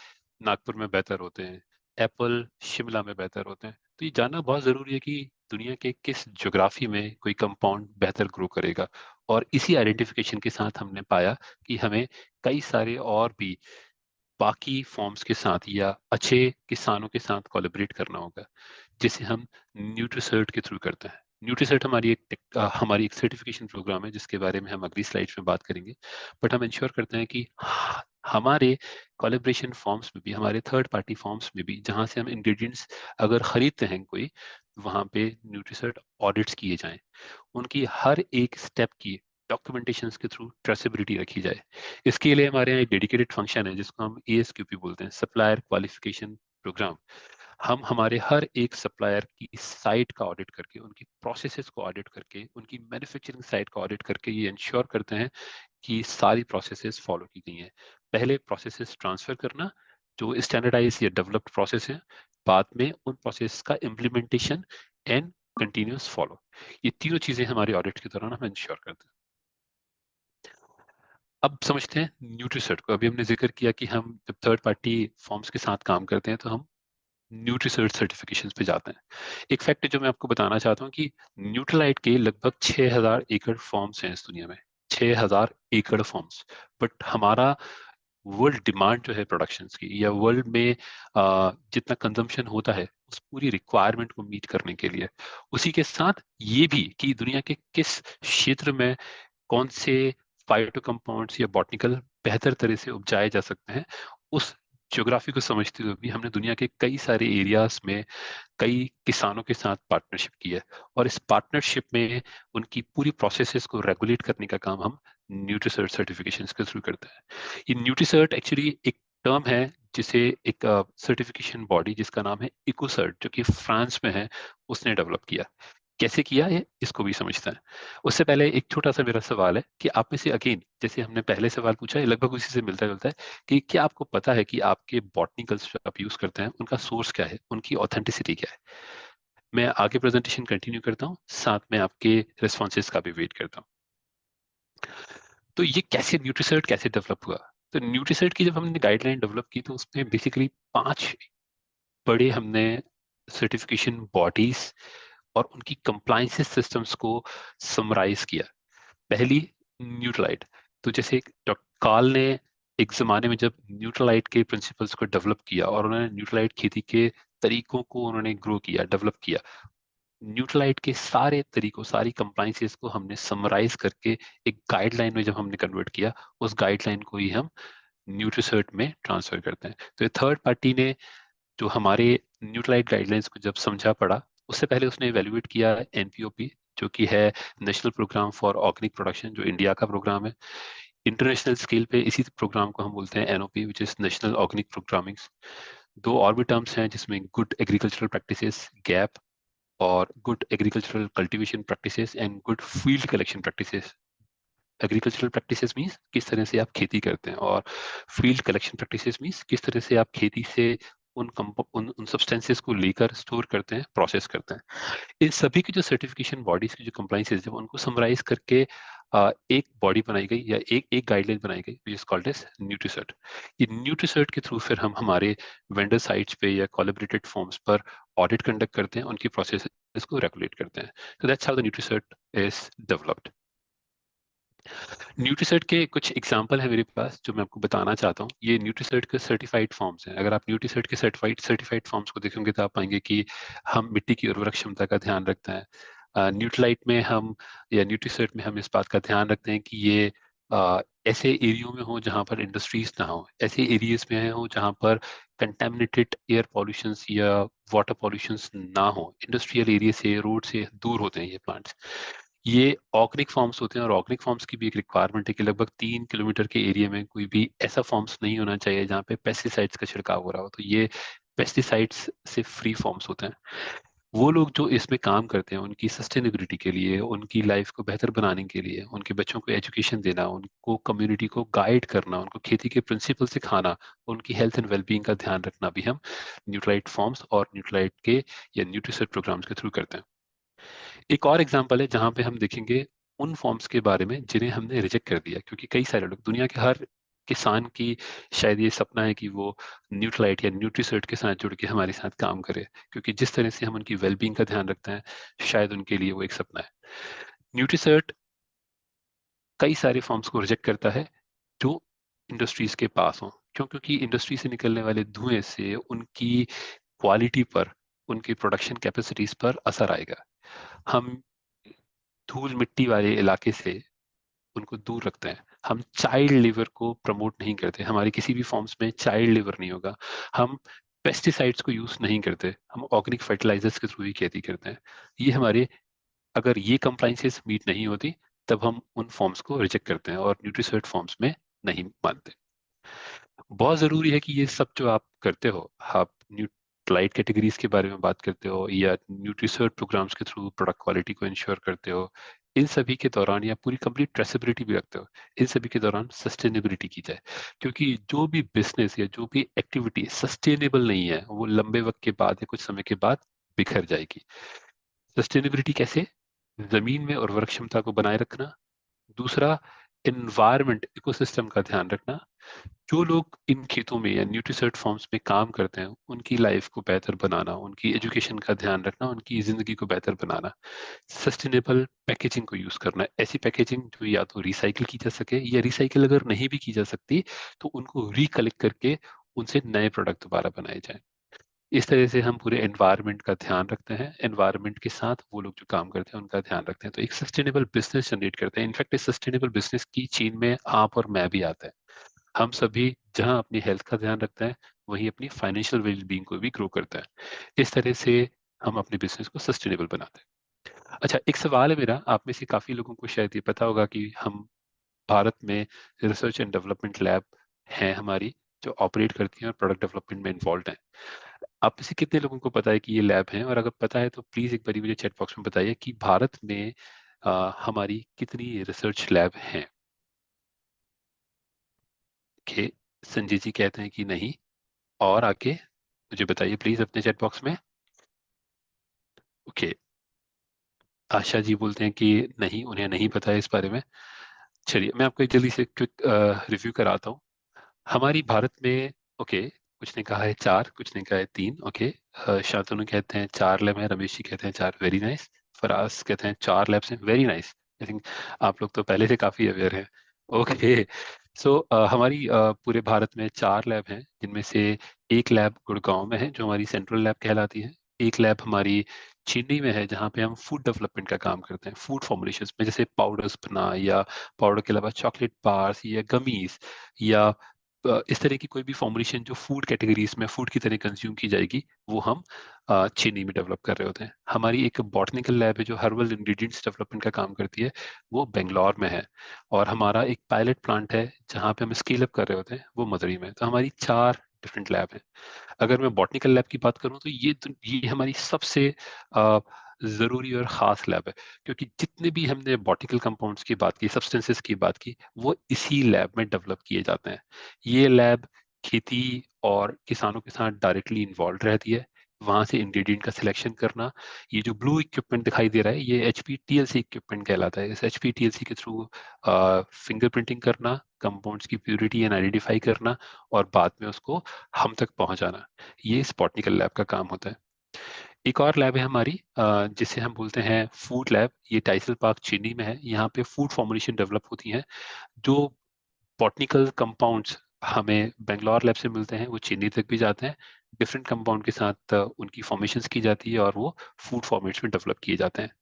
नागपुर में बेहतर होते हैं, एप्पल शिमला में बेहतर होते हैं। तो ये जानना बहुत जरूरी है कि दुनिया के किस ज्योग्राफी में कोई कंपाउंड बेहतर ग्रो करेगा। और इसी आइडेंटिफिकेशन के साथ हमने पाया कि हमें कई सारे और भी बाकी फॉर्म्स के साथ या अच्छे किसानों के साथ कोलैबोरेट करना होगा, जिसे हम न्यूट्रीसर्ट के थ्रू करते हैं। न्यूट्रीसर्ट हमारी एक सर्टिफिकेशन प्रोग्राम है जिसके बारे में हम अगली स्लाइड्स में बात करेंगे। बट हम इंश्योर करते हैं कि हमारे कोलैबोरेशन फॉर्म्स में भी, हमारे थर्ड पार्टी फॉर्म्स में भी, जहां से हम इंग्रेडिएंट्स अगर खरीदते हैं कोई, वहां पे न्यूट्रीसर्ट ऑडिट्स किए जाएं, उनकी हर एक स्टेप की डॉक्यूमेंटेशन के थ्रू ट्रेसेबिलिटी रखी जाए। इसके लिए हमारे यहाँ एक डेडिकेटेड फंक्शन है जिसको हम ASQP बोलते हैं, सप्लायर क्वालिफिकेशन प्रोग्राम। हम हमारे हर एक सप्लायर की साइट का ऑडिट करके, उनकी प्रोसेसेस को ऑडिट करके, उनकी मैन्युफैक्चरिंग साइट का ऑडिट करके ये इंश्योर करते हैं कि सारी प्रोसेसेस फॉलो की गई हैं। पहले प्रोसेसेस ट्रांसफर करना जो स्टैंडर्डाइज या डेवलप्ड प्रोसेस है, बाद में उन प्रोसेस का इम्प्लीमेंटेशन एंड कंटिन्यूस फॉलो। ये तीनों चीजें हमारे ऑडिट के दौरान हम इंश्योर करते हैं। अब समझते हैं न्यूट्रीसर्ट को। अभी हमने जिक्र किया कि हम जब थर्ड पार्टी फॉर्म्स के साथ काम करते हैं तो हम न्यूट्रीसर्ट सर्टिफिकेशंस पे जाते हैं। एक फैक्ट जो मैं आपको बताना चाहता हूँ कि न्यूट्रलाइट के लगभग 6000 एकड़ फॉर्म्स हैं इस दुनिया में, 6000 एकड़ फॉर्म्स। बट हमारा वर्ल्ड डिमांड जो है प्रोडक्शन की, या वर्ल्ड में जितना कंजम्पशन होता है उस पूरी रिक्वायरमेंट को मीट करने के लिए, उसी के साथ ये भी कि दुनिया के किस क्षेत्र में कौन से फाइटो कंपाउंड्स या बॉटनिकल बेहतर तरह से उपजाए जा सकते हैं, उस ज्योग्राफी को समझते हुए भी हमने दुनिया के कई सारे एरियाज में कई किसानों के साथ पार्टनरशिप की है। और इस पार्टनरशिप में उनकी पूरी प्रोसेसेस को रेगुलेट करने का काम हम न्यूट्रीसर्ट सर्टिफिकेशंस के थ्रू करते हैं। ये न्यूट्रीसर्ट एक्चुअली एक टर्म है जिसे एक सर्टिफिकेशन बॉडी जिसका नाम है इकोसर्ट, जो कि फ्रांस में है, उसने डेवलप किया। कैसे किया है इसको भी समझते हैं। उससे पहले एक छोटा सा मेरा सवाल है कि आप में से अगेन, जैसे हमने पहले सवाल पूछा है, लगभग उसी से मिलता जुलता है, कि क्या आपको पता है कि आपके बॉटनिकल्स जो आप यूज करते हैं उनका सोर्स क्या है, उनकी ऑथेंटिसिटी क्या है। मैं आगे प्रेजेंटेशन कंटिन्यू करता हूँ, साथ में आपके रिस्पॉन्सेज का भी वेट करता हूँ। तो ये कैसे न्यूट्रीसर्ट कैसे डेवलप हुआ। तो न्यूट्रीसर्ट की जब हमने गाइडलाइन डेवलप की तो उसमें बेसिकली 5 बड़े हमने सर्टिफिकेशन बॉडीज और उनकी कंप्लायंसेस सिस्टम्स को समराइज किया। पहली, न्यूट्रलाइट। तो जैसे डॉक्टर काल ने एक जमाने में जब न्यूट्रलाइट के प्रिंसिपल्स को डेवलप किया और उन्होंने न्यूट्रलाइट खेती के तरीकों को उन्होंने ग्रो किया, डेवलप किया, न्यूट्रलाइट के सारे तरीकों, सारी कंप्लायंसेस को हमने समराइज करके एक गाइडलाइन में जब हमने कन्वर्ट किया, उस गाइडलाइन को ही हम न्यूट्रीसर्ट में ट्रांसफर करते हैं। तो ये थर्ड पार्टी ने जो हमारे न्यूट्रलाइट गाइडलाइंस को जब समझा पड़ा, उससे पहले उसने इवेल्युएट किया NPOP, जो कि है national programme for organic production, जो इंडिया का प्रोग्राम है। इंटरनेशनल स्केल पे इसी प्रोग्राम को हम बोलते हैं NOP, which is national organic programming. दो और भी टर्म्स हैं जिसमें गुड एग्रीकल्चरल प्रैक्टिसेस, गैप, और good agricultural cultivation practices and good field collection practices. Agricultural practices means किस तरह से आप खेती करते हैं, और फील्ड कलेक्शन प्रैक्टिसेस मींस किस तरह से आप खेती से उन सब्सटेंसेस को लेकर स्टोर करते हैं, प्रोसेस करते हैं। इन सभी की जो सर्टिफिकेशन बॉडीज की जो कंप्लाइंसेस जब उनको समराइज करके एक बॉडी बनाई गई या एक गाइडलाइन बनाई गई, विच इज कॉल्ड एज न्यूट्रीसर्ट। ये न्यूट्रीसर्ट के थ्रू फिर हम हमारे वेंडर साइट्स पे या कोलैबोरेटेड फॉर्म्स पर ऑडिट कंडक्ट करते हैं, उनकी प्रोसेस को रेगुलेट करते हैं। So that's how the NutriCert is developed. न्यूट्रीसर्ट के कुछ एग्जांपल है मेरे पास जो मैं आपको बताना चाहता हूँ। ये न्यूट्रीसर्ट के सर्टिफाइड फॉर्म्स हैं। अगर आप न्यूट्रीसर्ट के सर्टिफाइड फॉर्म्स को देखेंगे तो आप पाएंगे कि हम मिट्टी की उर्वरक क्षमता का ध्यान रखते हैं। न्यूट्रलाइट में हम, या न्यूट्रीसर्ट में हम इस बात का ध्यान रखते हैं कि ये ऐसे एरियो में हो जहाँ पर इंडस्ट्रीज ना हो, ऐसे एरियाज में हो जहाँ पर कंटेमिनेटेड एयर पॉल्यूशन या वाटर पॉल्यूशन ना हो। इंडस्ट्रियल एरिया से, रोड से दूर होते हैं ये प्लांट्स। ये ऑर्गेनिक फॉर्म्स होते हैं, और ऑर्गेनिक फॉर्म्स की भी एक रिक्वायरमेंट है कि लगभग 3 किलोमीटर के एरिया में कोई भी ऐसा फॉर्म्स नहीं होना चाहिए जहाँ पे पेस्टिसाइड्स का छिड़काव हो रहा हो। तो ये पेस्टिसाइड्स से फ्री फॉर्म्स होते हैं। वो लोग जो इसमें काम करते हैं, उनकी सस्टेनेबिलिटी के लिए, उनकी लाइफ को बेहतर बनाने के लिए, उनके बच्चों को एजुकेशन देना, उनको कम्युनिटी को गाइड करना, उनको खेती के प्रिंसिपल सिखाना, उनकी हेल्थ एंड वेलबींग का ध्यान रखना भी हम न्यूट्राइट फॉर्म्स और न्यूट्राइट के या न्यूट्रिसेट प्रोग्राम्स के थ्रू करते हैं। एक और एग्जाम्पल है जहां पे हम देखेंगे उन फॉर्म्स के बारे में जिन्हें हमने रिजेक्ट कर दिया, क्योंकि कई सारे लोग, दुनिया के हर किसान की शायद ये सपना है कि वो न्यूट्राइट या न्यूट्रीसर्ट के साथ जुड़ के हमारे साथ काम करे, क्योंकि जिस तरह से हम उनकी वेलबींग का ध्यान रखते हैं, शायद उनके लिए वो एक सपना है। न्यूट्रीसर्ट कई सारे फॉर्म्स को रिजेक्ट करता है जो इंडस्ट्रीज के पास हों। क्यों? क्योंकि इंडस्ट्री से निकलने वाले धुएं से उनकी क्वालिटी पर, उनकी प्रोडक्शन कैपेसिटीज पर असर आएगा। हम धूल मिट्टी वाले इलाके से उनको दूर रखते हैं। हम चाइल्ड लिवर को प्रमोट नहीं करते, हमारी किसी भी फॉर्म्स में चाइल्ड लिवर नहीं होगा। हम पेस्टिसाइड्स को यूज नहीं करते, हम ऑर्गेनिक फर्टिलाइजर्स के थ्रू ही खेती करते हैं। ये हमारे, अगर ये कंप्लाइंसेस मीट नहीं होती तब हम उन फॉर्म्स को रिजेक्ट करते हैं और न्यूट्रिसर्ट फॉर्म्स में नहीं मानते। बहुत ज़रूरी है कि ये सब जो आप करते हो, आप न्यूट्राइट कैटेगरीज के बारे में बात करते हो या न्यूट्रिसर्ट प्रोग्राम्स के थ्रू प्रोडक्ट क्वालिटी को इंश्योर करते हो, इन सभी के दौरान, या पूरी कंप्लीट ट्रेसेबिलिटी भी रखते हो, इन सभी के दौरान सस्टेनेबिलिटी की जाए। क्योंकि जो भी बिजनेस या जो भी एक्टिविटी सस्टेनेबल नहीं है, वो लंबे वक्त के बाद या कुछ समय के बाद बिखर जाएगी। सस्टेनेबिलिटी कैसे? जमीन में उर्वरक क्षमता को बनाए रखना। दूसरा, इन्वायरमेंट इकोसिस्टम का ध्यान रखना। जो लोग इन खेतों में या न्यूट्रिसर्ट फॉर्म्स में काम करते हैं, उनकी लाइफ को बेहतर बनाना, उनकी एजुकेशन का ध्यान रखना, उनकी जिंदगी को बेहतर बनाना। सस्टेनेबल पैकेजिंग को यूज करना, ऐसी पैकेजिंग जो या तो रिसाइकिल की जा सके, या रिसाइकिल अगर नहीं भी की जा सकती तो उनको रिकलेक्ट करके उनसे नए प्रोडक्ट दोबारा बनाए जाएं। इस तरह से हम पूरे एनवायरनमेंट का ध्यान रखते हैं, एनवायरनमेंट के साथ वो लोग जो काम करते हैं उनका ध्यान रखते हैं, तो एक सस्टेनेबल बिजनेस जनरेट करते हैं। इनफैक्ट इस सस्टेनेबल बिजनेस की चेन में आप और मैं भी आता है। हम सभी जहां अपनी हेल्थ का ध्यान रखते हैं, वहीं अपनी फाइनेंशियल वेलबींग को भी ग्रो करते हैं। इस तरह से हम अपने बिजनेस को सस्टेनेबल बनाते हैं। अच्छा, एक सवाल है मेरा, आप में से काफी लोगों को शायद ये पता होगा कि हम भारत में रिसर्च एंड डेवलपमेंट लैब हैं हमारी, जो ऑपरेट करती हैं और प्रोडक्ट डेवलपमेंट में इन्वॉल्व हैं। आप में से कितने लोगों को पता है कि ये लैब हैं? और अगर पता है तो प्लीज एक बार मुझे चैट बॉक्स में बताइए कि भारत में हमारी कितनी रिसर्च लैब हैं। ओके, संजय जी कहते हैं कि नहीं। और आगे मुझे बताइए प्लीज अपने चैट बॉक्स में। ओके, आशा जी बोलते हैं कि नहीं, उन्हें नहीं पता है इस बारे में। चलिए, मैं आपको एक जल्दी से क्विक रिव्यू कराता हूँ हमारी भारत में। ओके, कुछ ने कहा है 4, कुछ ने कहा है 3। ओके, शांतनु कहते हैं 4 लैब है, रमेश जी कहते हैं 4, वेरी नाइस। फराज कहते हैं 4 लैब्स हैं, वेरी नाइस। आई थिंक आप लोग तो पहले से काफी अवेयर हैं। ओके, सो हमारी पूरे भारत में 4 लैब हैं, जिनमें से एक लैब गुड़गांव में है जो हमारी सेंट्रल लैब कहलाती है। एक लैब हमारी चेन्नई में है जहाँ पे हम फूड डेवलपमेंट का काम करते हैं, फूड फॉर्मुलेशन में, जैसे पाउडर्स बना, या पाउडर के अलावा चॉकलेट बार्स या गमीज, या इस तरह की कोई भी फॉर्मुलेशन जो फूड कैटेगरीज में फूड की तरह कंज्यूम की जाएगी, वो हम चीनी में डेवलप कर रहे होते हैं। हमारी एक बॉटनिकल लैब है जो हर्बल इंग्रेडिएंट्स डेवलपमेंट का काम करती है, वो बेंगलोर में है। और हमारा एक पायलट प्लांट है जहाँ पे हम स्केल अप कर रहे होते हैं, वो मदुरई में है। तो हमारी 4 डिफरेंट लैब हैं। अगर मैं बॉटनिकल लैब की बात करूं तो ये हमारी सबसे अ, जरूरी और खास लैब है, क्योंकि जितने भी हमने बॉटनिकल कंपाउंड्स की बात की, सब्सटेंसेस की बात की, वो इसी लैब में डेवलप किए जाते हैं। ये लैब खेती और किसानों के साथ डायरेक्टली इन्वॉल्व रहती है। वहां से इंग्रेडिएंट का सिलेक्शन करना, ये जो ब्लू इक्विपमेंट दिखाई दे रहा है, ये HPTLC इक्विपमेंट कहलाता है। इस HPTLC के थ्रू फिंगरप्रिंटिंग करना, कंपाउंड्स की प्योरिटी एंड आइडेंटिफाई करना, और बाद में उसको हम तक पहुंचाना, ये स्पॉटनिकल लैब का काम होता है। एक और लैब है हमारी जिसे हम बोलते हैं फूड लैब। ये टाइसल पार्क चेन्नई में है। यहाँ पे फूड फॉर्मुलेशन डेवलप होती हैं। जो बॉटनिकल कंपाउंड्स हमें बेंगलोर लैब से मिलते हैं, वो चेन्नई तक भी जाते हैं। डिफरेंट कंपाउंड के साथ उनकी फॉर्मेशंस की जाती है और वो फूड फॉर्मेट्स में डेवलप किए जाते हैं।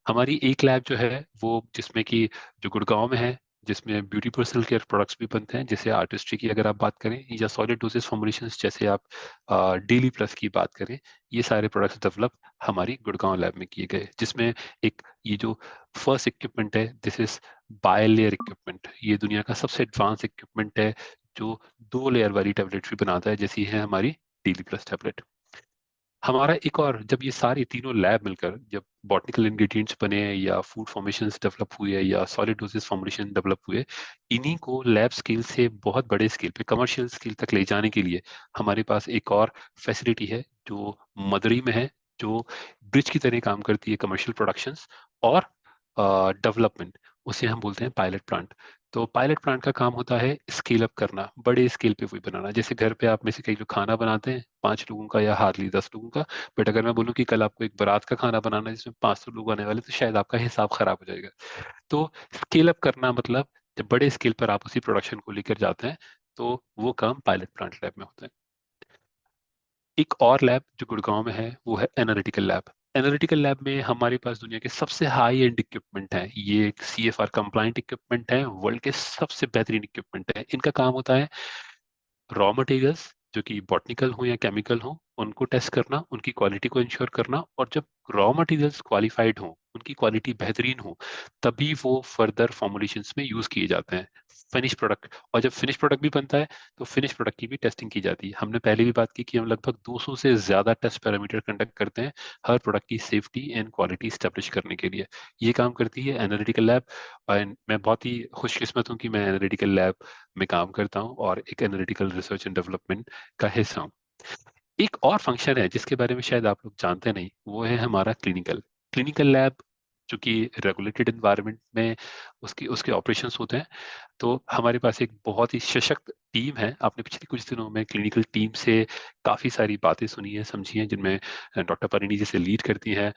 हमारी एक लैब जो है वो, जिसमें कि जो गुड़गांव में है, जिसमें ब्यूटी पर्सनल केयर प्रोडक्ट्स भी बनते हैं, जैसे आर्टिस्ट्री की अगर आप बात करें, या सॉलिड डोजेस फॉर्मुलेशंस जैसे आप डेली प्लस की बात करें, ये सारे प्रोडक्ट्स डेवलप हमारी गुड़गांव लैब में किए गए, जिसमें एक ये जो फर्स्ट इक्विपमेंट है, दिस इज बायलेयर इक्विपमेंट। ये दुनिया का सबसे एडवांस इक्विपमेंट है जो 2 लेयर वाली टेबलेट भी बनाता है, जैसी है हमारी डेली प्लस टेबलेट। हमारा एक और, जब ये सारी तीनों लैब मिलकर जब बॉटनिकल इंग्रेडिएंट्स बने, या फूड फॉर्मेशंस डेवलप हुए, या सॉलिड डोजेस फॉर्मुलेशन डेवलप हुए, इन्हीं को लैब स्केल से बहुत बड़े स्केल पे, कमर्शियल स्केल तक ले जाने के लिए हमारे पास एक और फैसिलिटी है जो मदुरई में है, जो ब्रिज की तरह काम करती है कमर्शियल प्रोडक्शंस और डेवलपमेंट। उसे हम बोलते हैं पायलट प्लांट। तो पायलट प्लांट का काम होता है स्केल अप करना, बड़े स्केल पे वही बनाना। जैसे घर पे आप में से कई लोग खाना बनाते हैं 5 लोगों का या हार्डली 10 लोगों का, बट अगर मैं बोलूँ कि कल आपको एक बारात का खाना बनाना है जिसमें 500 लोग आने वाले, तो शायद आपका हिसाब खराब हो जाएगा। तो स्केल अप करना मतलब जब बड़े स्केल पर आप उसी प्रोडक्शन को लेकर जाते हैं, तो वो काम पायलट प्लांट लैब में होता है। एक और लैब जो गुड़गांव में है वो है एनालिटिकल लैब। एनालिटिकल लैब में हमारे पास दुनिया के सबसे हाई एंड इक्विपमेंट है। ये एक CFR कंप्लाइंट इक्विपमेंट है, वर्ल्ड के सबसे बेहतरीन इक्विपमेंट है। इनका काम होता है रॉ मटेरियल्स जो कि बॉटनिकल हो या केमिकल हो, उनको टेस्ट करना, उनकी क्वालिटी को इंश्योर करना, और जब रॉ मटेरियल्स क्वालिफाइड हो, उनकी क्वालिटी बेहतरीन हो, तभी वो फर्दर फॉर्मुलेशंस में यूज किए जाते हैं फिनिश प्रोडक्ट। और जब फिनिश प्रोडक्ट भी बनता है तो फिनिश प्रोडक्ट की भी टेस्टिंग की जाती है। हमने पहले भी बात की कि हम लगभग 200 से ज्यादा टेस्ट पैरामीटर कंडक्ट करते हैं हर प्रोडक्ट की सेफ्टी एंड क्वालिटी स्टेब्लिश करने के लिए। ये काम करती है एनालिटिकल लैब, और मैं बहुत ही खुशकिस्मत हूँ कि मैं एनालिटिकल लैब में काम करता हूँ और एक एनालिटिकल रिसर्च एंड डेवलपमेंट का हिस्सा हूँ। एक और फंक्शन है जिसके बारे में शायद आप लोग जानते नहीं, वो है हमारा क्लिनिकल क्लिनिकल लैब, जो कि रेगुलेटेड एनवायरनमेंट में उसके उसके ऑपरेशंस होते हैं। तो हमारे पास एक बहुत ही सशक्त टीम है। आपने पिछले कुछ दिनों में क्लिनिकल टीम से काफ़ी सारी बातें सुनी है, समझी हैं, जिनमें डॉक्टर परिणी जैसे लीड करती हैं।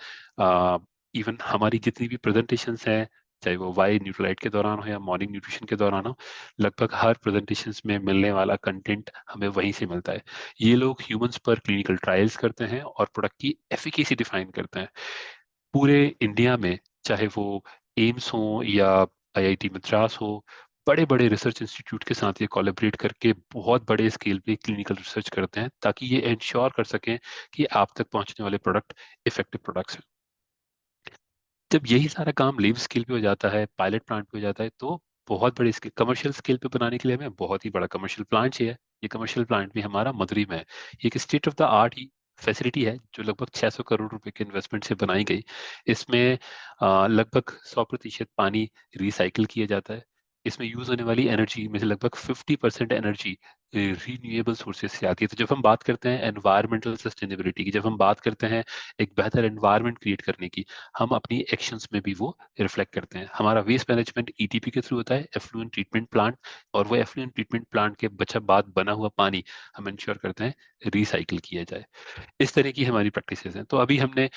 इवन हमारी जितनी भी प्रेजेंटेशंस हैं, चाहे वो वाई न्यूट्रलाइट के दौरान हो या मॉर्निंग न्यूट्रिशन के दौरान हो, लगभग हर प्रेजेंटेशंस में मिलने वाला कंटेंट हमें वहीं से मिलता है। ये लोग ह्यूमंस पर क्लिनिकल ट्रायल्स करते हैं और प्रोडक्ट की एफिकेसी डिफाइन करते हैं पूरे इंडिया में, चाहे वो एम्स हो या IIT मद्रास हो। बड़े बड़े रिसर्च इंस्टीट्यूट के साथ ये कोलैबोरेट करके बहुत बड़े स्केल पे क्लिनिकल रिसर्च करते हैं, ताकि ये इंश्योर कर सकें कि आप तक पहुंचने वाले प्रोडक्ट इफेक्टिव प्रोडक्ट्स हैं। जब यही सारा काम लेब स्केल पे हो जाता है, पायलट प्लांट पे हो जाता है, तो बहुत बड़े स्केल, कमर्शियल स्केल पे बनाने के लिए हमें बहुत ही बड़ा कमर्शियल प्लांट चाहिए। ये कमर्शियल प्लांट भी हमारा मदुरई में है। ये एक state of the art he facility है जो लगभग 600 करोड़ रुपए के इन्वेस्टमेंट से बनाई गई। इसमें लगभग 100% पानी रिसाइकिल किया जाता है। इसमें यूज होने वाली एनर्जी में से लगभग 50% एनर्जी रीन्यूएबल सोर्सेज से आती है। तो जब हम बात करते हैं एनवायरमेंटल सस्टेनेबिलिटी की, जब हम बात करते हैं एक बेहतर एनवायरनमेंट क्रिएट करने की, हम अपनी एक्शंस में भी वो रिफ्लेक्ट करते हैं। हमारा वेस्ट मैनेजमेंट ETP के थ्रू होता है, एफ्लुएंट ट्रीटमेंट प्लांट, और वो एफ्लुएंट ट्रीटमेंट प्लांट के बचा बाद बना हुआ पानी हम इंश्योर करते हैं रिसाइकिल किया जाए। इस तरह की हमारी प्रैक्टिसेस हैं। तो अभी हमने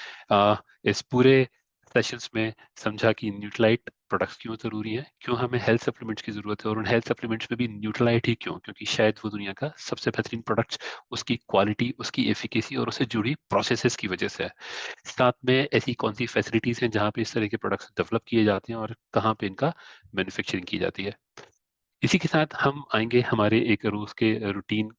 इस पूरे सेशंस में समझा कि न्यूट्रलाइट प्रोडक्ट्स क्यों जरूरी हैं, क्यों हमें हेल्थ सप्लीमेंट्स की जरूरत है, और उन हेल्थ सप्लीमेंट्स में भी न्यूट्रलाइट ही क्यों, क्योंकि शायद वो दुनिया का सबसे बेहतरीन प्रोडक्ट्स उसकी क्वालिटी, उसकी एफिकेसी और उससे जुड़ी प्रोसेसेस की वजह से है। साथ में ऐसी कौन सी फैसिलिटीज हैं जहाँ पे इस तरह के प्रोडक्ट्स डेवलप किए जाते हैं और कहाँ पे इनका मैन्युफैक्चरिंग की जाती है। इसी के साथ हम आएंगे हमारे एक रोज के रूटीन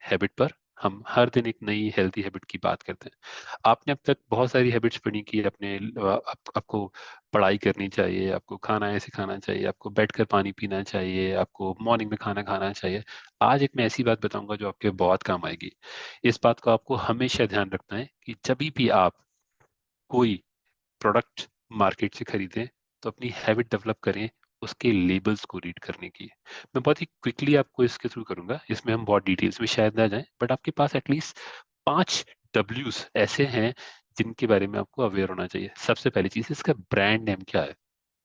हैबिट पर। हम हर दिन एक नई हेल्थी हैबिट की बात करते हैं। आपने अब तक बहुत सारी हैबिट्स पढ़ी कि आपको पढ़ाई करनी चाहिए, आपको खाना ऐसे खाना चाहिए, आपको बैठकर पानी पीना चाहिए, आपको मॉर्निंग में खाना खाना चाहिए। आज एक मैं ऐसी बात बताऊंगा जो आपके बहुत काम आएगी। इस बात को आपको हमेशा ध्यान रखना है कि जब भी आप कोई प्रोडक्ट मार्केट से खरीदें, तो अपनी हैबिट डेवलप करें उसके लेबल्स को रीड करने की। मैं बहुत ही क्विकली आपको इसके थ्रू करूंगा, इसमें हम बहुत डिटेल्स में शायद ना जाएं, बट आपके पास एटलीस्ट 5 Ws ऐसे हैं जिनके बारे में आपको अवेयर होना चाहिए। सबसे पहली चीज, इसका ब्रांड नेम क्या है,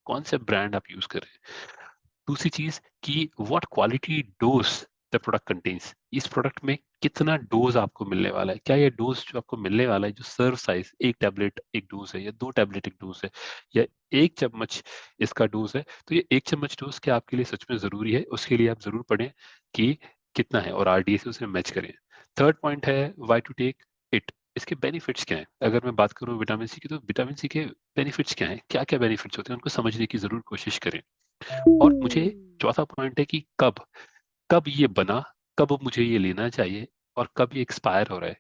कौन सा ब्रांड आप यूज कर रहे हैं। दूसरी चीज कि what quality dose the product contains, इस प्रोडक्ट में कितना डोज आपको मिलने वाला है। क्या ये डोज जो आपको मिलने वाला है, जो सर्व साइज, 1 टैबलेट 1 डोज है, या 2 टैबलेट 1 डोज है, या 1 चम्मच इसका डोज है, तो ये 1 चम्मच डोज क्या आपके लिए सच में जरूरी है, उसके लिए आप जरूर पढ़ें कि कितना है, और RDA से उसे मैच करें। थर्ड पॉइंट है वाई टू टेक इट, इसके बेनिफिट्स क्या हैं। अगर मैं बात करूं विटामिन सी की, तो विटामिन सी के बेनिफिट्स क्या हैं, क्या क्या बेनिफिट्स होते हैं, उनको समझने की जरूर कोशिश करें। और मुझे चौथा पॉइंट है कि कब कब ये बना, कब मुझे ये लेना चाहिए, और कब ये एक्सपायर हो रहा है।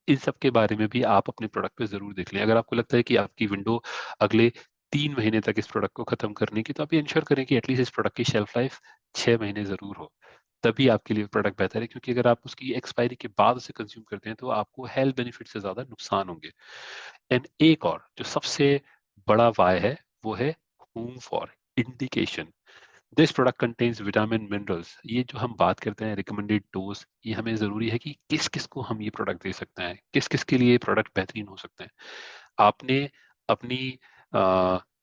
इन सब के बारे में भी आप अपने प्रोडक्ट पे जरूर देख लें। अगर आपको लगता है कि आपकी विंडो अगले 3 महीने तक इस प्रोडक्ट को खत्म करने की, तो आप ये इंश्योर करें कि एटलीस्ट इस प्रोडक्ट की शेल्फ लाइफ 6 महीने जरूर हो। तभी आपके लिए प्रोडक्ट बेहतर है, क्योंकि अगर आप उसकी एक्सपायरी के बाद उसे कंज्यूम करते हैं तो आपको हेल्थ बेनिफिट से ज्यादा नुकसान होंगे। एंड एक और जो सबसे बड़ा वाय है, वो है home for indication. This product contains vitamin minerals. ये जो हम बात करते हैं रिकमेंडेड डोज, ये हमें जरूरी है कि किस किस को हम ये प्रोडक्ट दे सकते हैं, किस किस के लिए ये प्रोडक्ट बेहतरीन हो सकते हैं। आपने अपनी अ,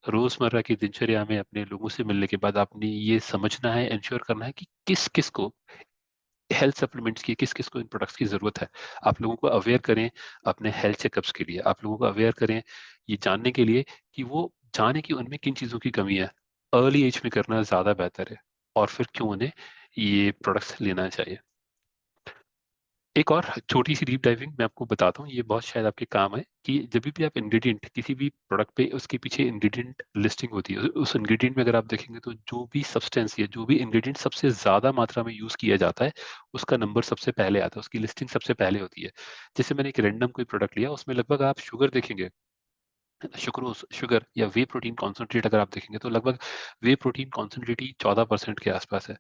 रोजमर्रा की दिनचर्या में अपने लोगों से मिलने के बाद आपने ये समझना है, इंश्योर करना है कि किस किस को हेल्थ सप्लीमेंट्स की, किस किस को इन प्रोडक्ट्स की जरूरत है। आप लोगों को अवेयर करें अपने हेल्थ चेकअप्स के लिए, आप लोगों को अवेयर करें ये जानने के लिए कि वो जाने कि उनमें किन चीज़ों की कमी है। अर्ली एज में करना ज़्यादा बेहतर है, और फिर क्यों उन्हें ये प्रोडक्ट्स लेना चाहिए। एक और छोटी सी डीप डाइविंग मैं आपको बताता हूँ, ये बहुत शायद आपके काम है, कि जब भी आप इंग्रेडिएंट किसी भी प्रोडक्ट पे, उसके पीछे इंग्रेडिएंट लिस्टिंग होती है, उस इंग्रेडिएंट में अगर आप देखेंगे तो जो भी सब्सटेंस या जो भी इंग्रेडिएंट सबसे ज्यादा मात्रा में यूज किया जाता है, उसका नंबर सबसे पहले आता है, उसकी लिस्टिंग सबसे पहले होती है। जैसे मैंने एक रैंडम कोई प्रोडक्ट लिया, उसमें लगभग आप शुगर देखेंगे, शुक्रोज शुगर या वे प्रोटीन कॉन्सेंट्रेट अगर आप देखेंगे तो लगभग वे प्रोटीन कॉन्सेंट्रेट ही 14% के आसपास है।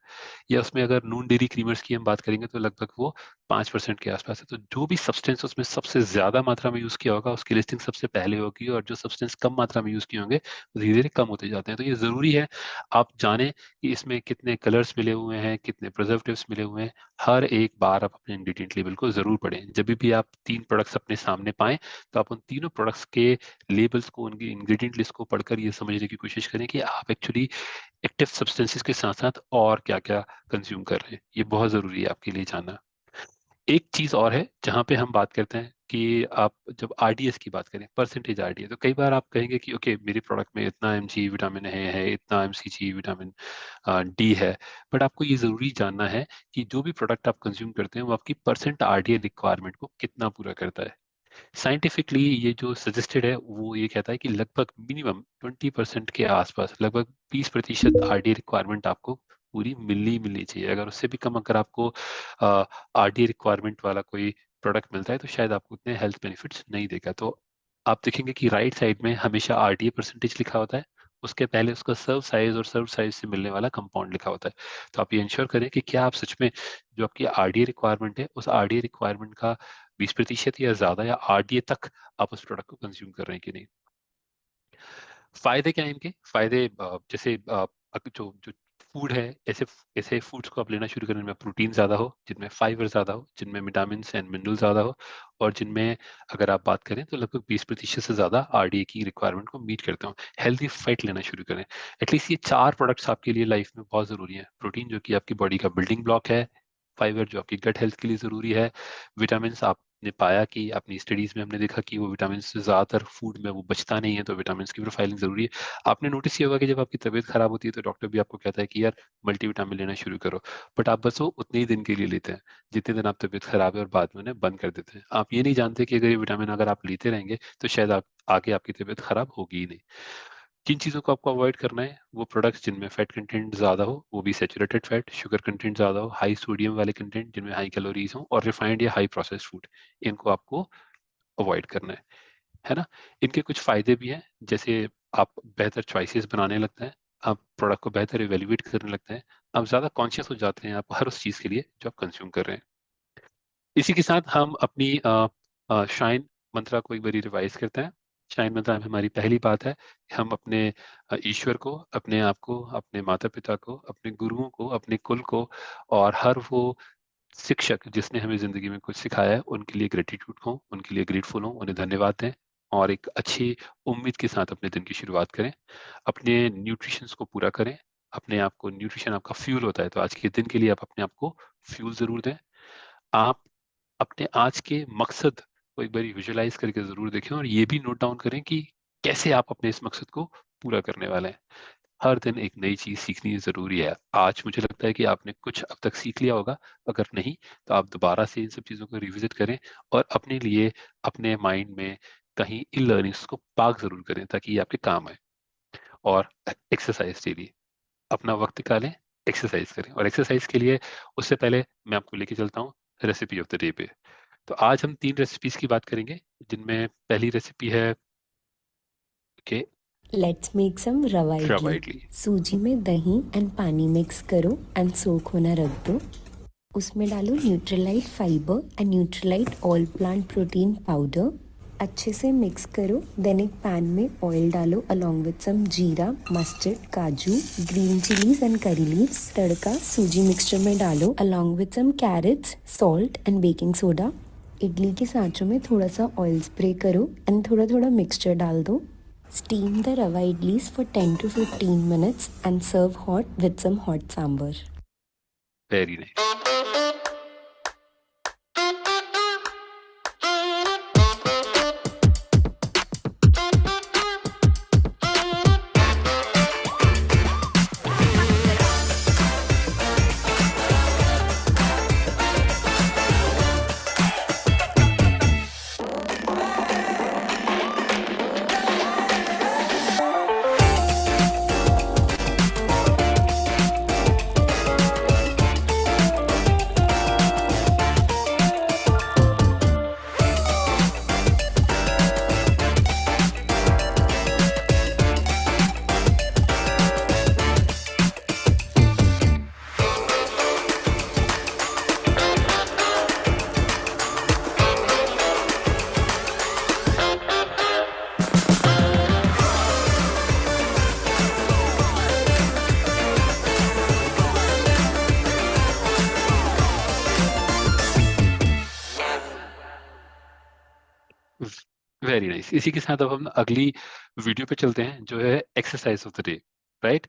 या उसमें अगर नून डेयरी क्रीमर्स की हम बात करेंगे तो लगभग वो 5% के आसपास है। तो जो भी सब्सटेंस उसमें सबसे ज्यादा मात्रा में यूज किया होगा, उसकी लिस्टिंग सबसे पहले होगी, और जो सब्सटेंस कम मात्रा में यूज किए होंगे वो धीरे धीरे कम होते जाते हैं। तो ये जरूरी है आप जानें कि इसमें कितने कलर्स मिले हुए हैं, कितने प्रिजर्वेटिव्स मिले हुए हैं। हर एक बार आप अपने इंग्रेडिएंट लेबल को जरूर पढ़ें। जब भी आप 3 प्रोडक्ट्स अपने सामने पाएं, तो आप उन तीनों प्रोडक्ट्स के लेबल्स को, उनकी इंग्रेडिएंट लिस्ट को पढ़कर ये समझने की कोशिश करें कि आप एक्चुअली एक्टिव सब्सटेंसेस के साथ साथ और क्या क्या कंज्यूम कर रहे हैं। ये बहुत जरूरी है आपके लिए जानना। एक चीज और है जहां पे हम बात करते हैं कि आप जब आरडीएस की बात करें, परसेंटेज आरडीएस, तो कई बार आप कहेंगे कि ओके मेरे प्रोडक्ट में इतना एमजी विटामिन है इतना एमसीजी विटामिन डी है। बट आपको ये जरूरी जानना है कि जो भी प्रोडक्ट आप कंज्यूम करते हैं वो आपकी परसेंट आरडीए रिक्वायरमेंट को कितना पूरा करता है। साइंटिफिकली ये जो सजेस्टेड है वो ये कहता है कि लगभग मिनिमम 20% के आसपास, लगभग 20% आरडी रिक्वायरमेंट आपको पूरी मिलनी मिलनी चाहिए। अगर उससे भी कम अगर आपको आरडी रिक्वायरमेंट वाला कोई प्रोडक्ट मिलता है तो शायद आपको उतने हेल्थ बेनिफिट्स नहीं देगा। तो आप देखेंगे कि राइट साइड में हमेशा आरडीए परसेंटेज लिखा होता है, उसके पहले उसका सर्व साइज और सर्व साइज से मिलने वाला कंपाउंड लिखा होता है। तो आप ये इंश्योर करें कि क्या आप सच में जो आपकी आरडीए रिक्वायरमेंट है, उस आरडीए रिक्वायरमेंट का 20% या ज्यादा या आरडीए तक आप उस प्रोडक्ट को कंज्यूम कर रहे हैं कि नहीं। फायदे क्या है इनके? फायदे जैसे जो जो फूड है, ऐसे ऐसे फूड्स को आप लेना शुरू करें जिनमें प्रोटीन ज्यादा हो, जिनमें फाइबर ज्यादा हो, जिनमें विटामिन एंड मिनरल ज्यादा हो, और जिनमें अगर आप बात करें तो लगभग 20% से ज्यादा आरडीए की रिक्वायरमेंट को मीट करते हो। हेल्दी फैट लेना शुरू करें। एटलीस्ट ये 4 प्रोडक्ट्स आपके लिए लाइफ में बहुत जरूरी है। प्रोटीन जो कि आपकी बॉडी का बिल्डिंग ब्लॉक है, फाइबर जो आपकी गट हेल्थ के लिए जरूरी है, विटामिन आपने पाया कि अपनी स्टडीज में हमने देखा कि वो विटामिन ज्यादातर फूड में वो बचता नहीं है, तो विटामिन की प्रोफाइलिंग जरूरी है। आपने नोटिस किया होगा कि जब आपकी तबीयत खराब होती है तो डॉक्टर भी आपको कहता है कि यार मल्टीविटामिन लेना शुरू करो, बट आप बस वो उतने ही दिन के लिए लेते हैं जितने दिन आप तबीयत खराब है, और बाद में उन्हें बंद कर देते हैं। आप ये नहीं जानते कि अगर ये विटामिन अगर आप लेते रहेंगे तो शायद आप आगे आपकी तबीयत खराब होगी ही नहीं। किन चीज़ों को आपको अवॉइड करना है? वो प्रोडक्ट्स जिनमें फैट कंटेंट ज़्यादा हो, वो भी सैचुरेटेड फैट, शुगर कंटेंट ज़्यादा हो, हाई सोडियम वाले कंटेंट जिनमें हाई कैलोरीज हो, और रिफाइंड या हाई प्रोसेस्ड फूड, इनको आपको अवॉइड करना है ना? इनके कुछ फायदे भी हैं, जैसे आप बेहतर चॉइसेस बनाने लगते हैं, आप प्रोडक्ट को बेहतर इवेल्युएट करने लगते हैं, आप ज़्यादा कॉन्शियस हो जाते हैं आप हर उस चीज़ के लिए जो आप कंज्यूम कर रहे हैं। इसी के साथ हम अपनी शाइन मंत्रा को एक बार रिवाइज करते हैं। शाइन मंत्रा में हमारी पहली बात है कि हम अपने ईश्वर को, अपने आप को, अपने माता पिता को, अपने गुरुओं को, अपने कुल को, और हर वो शिक्षक जिसने हमें जिंदगी में कुछ सिखाया है, उनके लिए ग्रेटिट्यूड हो, उनके लिए ग्रेटफुल हो, उन्हें धन्यवाद दें, और एक अच्छी उम्मीद के साथ अपने दिन की शुरुआत करें। अपने न्यूट्रिशंस को पूरा करें। अपने आप को, न्यूट्रिशन आपका फ्यूल होता है, तो आज के दिन के लिए आप अपने आप को फ्यूल जरूर दें। आप अपने आज के मकसद को एक बार विजुलाइज करके जरूर देखें, और ये भी नोट डाउन करें कि कैसे आप अपने इस मकसद को पूरा करने वाले हैं। हर दिन एक नई चीज सीखनी जरूरी है। आज मुझे लगता है कि आपने कुछ अब तक सीख लिया होगा, अगर नहीं तो आप दोबारा से इन सब चीजों को रिविजिट करें, और अपने लिए, अपने माइंड में कहीं इन लर्निंग्स को पार्क जरूर करें ताकि ये आपके काम आए। और एक्सरसाइज डेली, अपना वक्त निकालें, एक्सरसाइज करें। और एक्सरसाइज के लिए उससे पहले मैं आपको लेके चलता हूँ रेसिपी ऑफ द डे पे। तो आज हम 3 रेसिपीज की बात करेंगे, जिनमें पहली रेसिपी है लेट्स मेक सम रवा इडली। सूजी में दही एंड पानी मिक्स करो एंड सोक होना रख दो। उसमें डालो Nutrilite fibre and Nutrilite all plant protein powder. अच्छे से मिक्स करो। देन एक पैन में ऑयल डालो along with some jeera, mustard, kaju, green chillies and curry leaves. तड़का सूजी मिक्सचर में डालो along with some carrots, salt and baking soda. Idli के सांचों में थोड़ा सा ऑयल स्प्रे करो एंड थोड़ा थोड़ा मिक्सचर डाल दो। Steam the rava idlis for 10 to 15 minutes and serve hot with some hot sambar. Very nice. Very nice. इसी के साथ अब हम अगली वीडियो पे चलते हैं, जो है exercise of the day, right?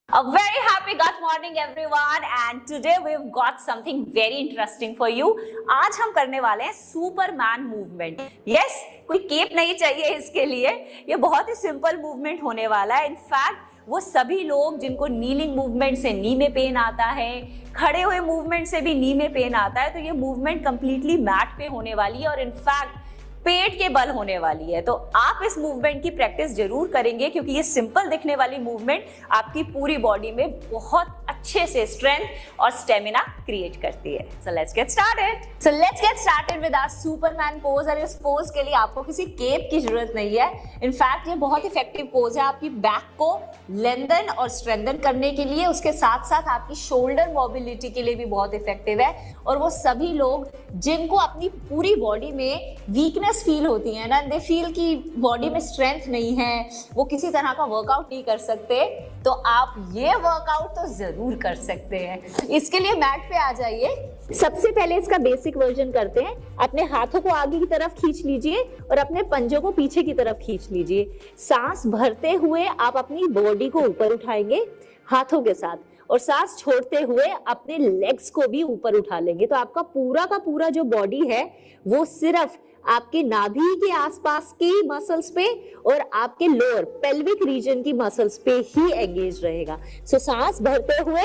A very happy good morning everyone, and today we've got something very interesting for you. आज हम करने वाले हैं सुपरमैन मूवमेंट। यस, कोई केप नहीं चाहिए इसके लिए, ये बहुत ही सिंपल मूवमेंट होने वाला है। इनफैक्ट वो सभी लोग जिनको नीलिंग मूवमेंट से नी में पेन आता है, खड़े हुए मूवमेंट से भी नी में पेन आता है, तो ये मूवमेंट कंप्लीटली मैट पे होने वाली है और इनफैक्ट पेट के बल होने वाली है। तो आप इस मूवमेंट की प्रैक्टिस जरूर करेंगे, क्योंकि ये सिंपल दिखने वाली मूवमेंट आपकी पूरी बॉडी में बहुत अच्छे से स्ट्रेंथ और स्टेमिना क्रिएट करती है। So let's get started with our Superman pose. और इस पोज के लिए आपको किसी केप की जरूरत नहीं है। इनफैक्ट ये बहुत इफेक्टिव पोज है आपकी बैक को लेंथन और स्ट्रेंथन करने के लिए, उसके साथ साथ आपकी शोल्डर मोबिलिटी के लिए भी बहुत इफेक्टिव है। और वो सभी लोग जिनको अपनी पूरी बॉडी में वीकनेस फील होती है ना, दे फील कि बॉडी में स्ट्रेंथ नहीं है, वो किसी तरह का वर्कआउट नहीं कर सकते, तो आप ये वर्कआउट तो जरूर कर सकते हैं। इसके लिए मैट पे आ जाइए। सबसे पहले इसका बेसिक वर्जन करते हैं। अपने हाथों को आगे की तरफ खींच लीजिए और अपने पंजों को पीछे की तरफ खींच लीजिए। सांस भरते हुए आप अपनी बॉडी को ऊपर उठाएंगे हाथों के साथ, और सांस छोड़ते हुए अपने लेग्स को भी ऊपर उठा लेंगे। तो आपका पूरा का पूरा जो बॉडी है वो सिर्फ आपके नाभि के आसपास की मसल्स पे और आपके लोअर पेल्विक रीजन की मसल्स पे ही एंगेज रहेगा। सो सांस भरते हुए,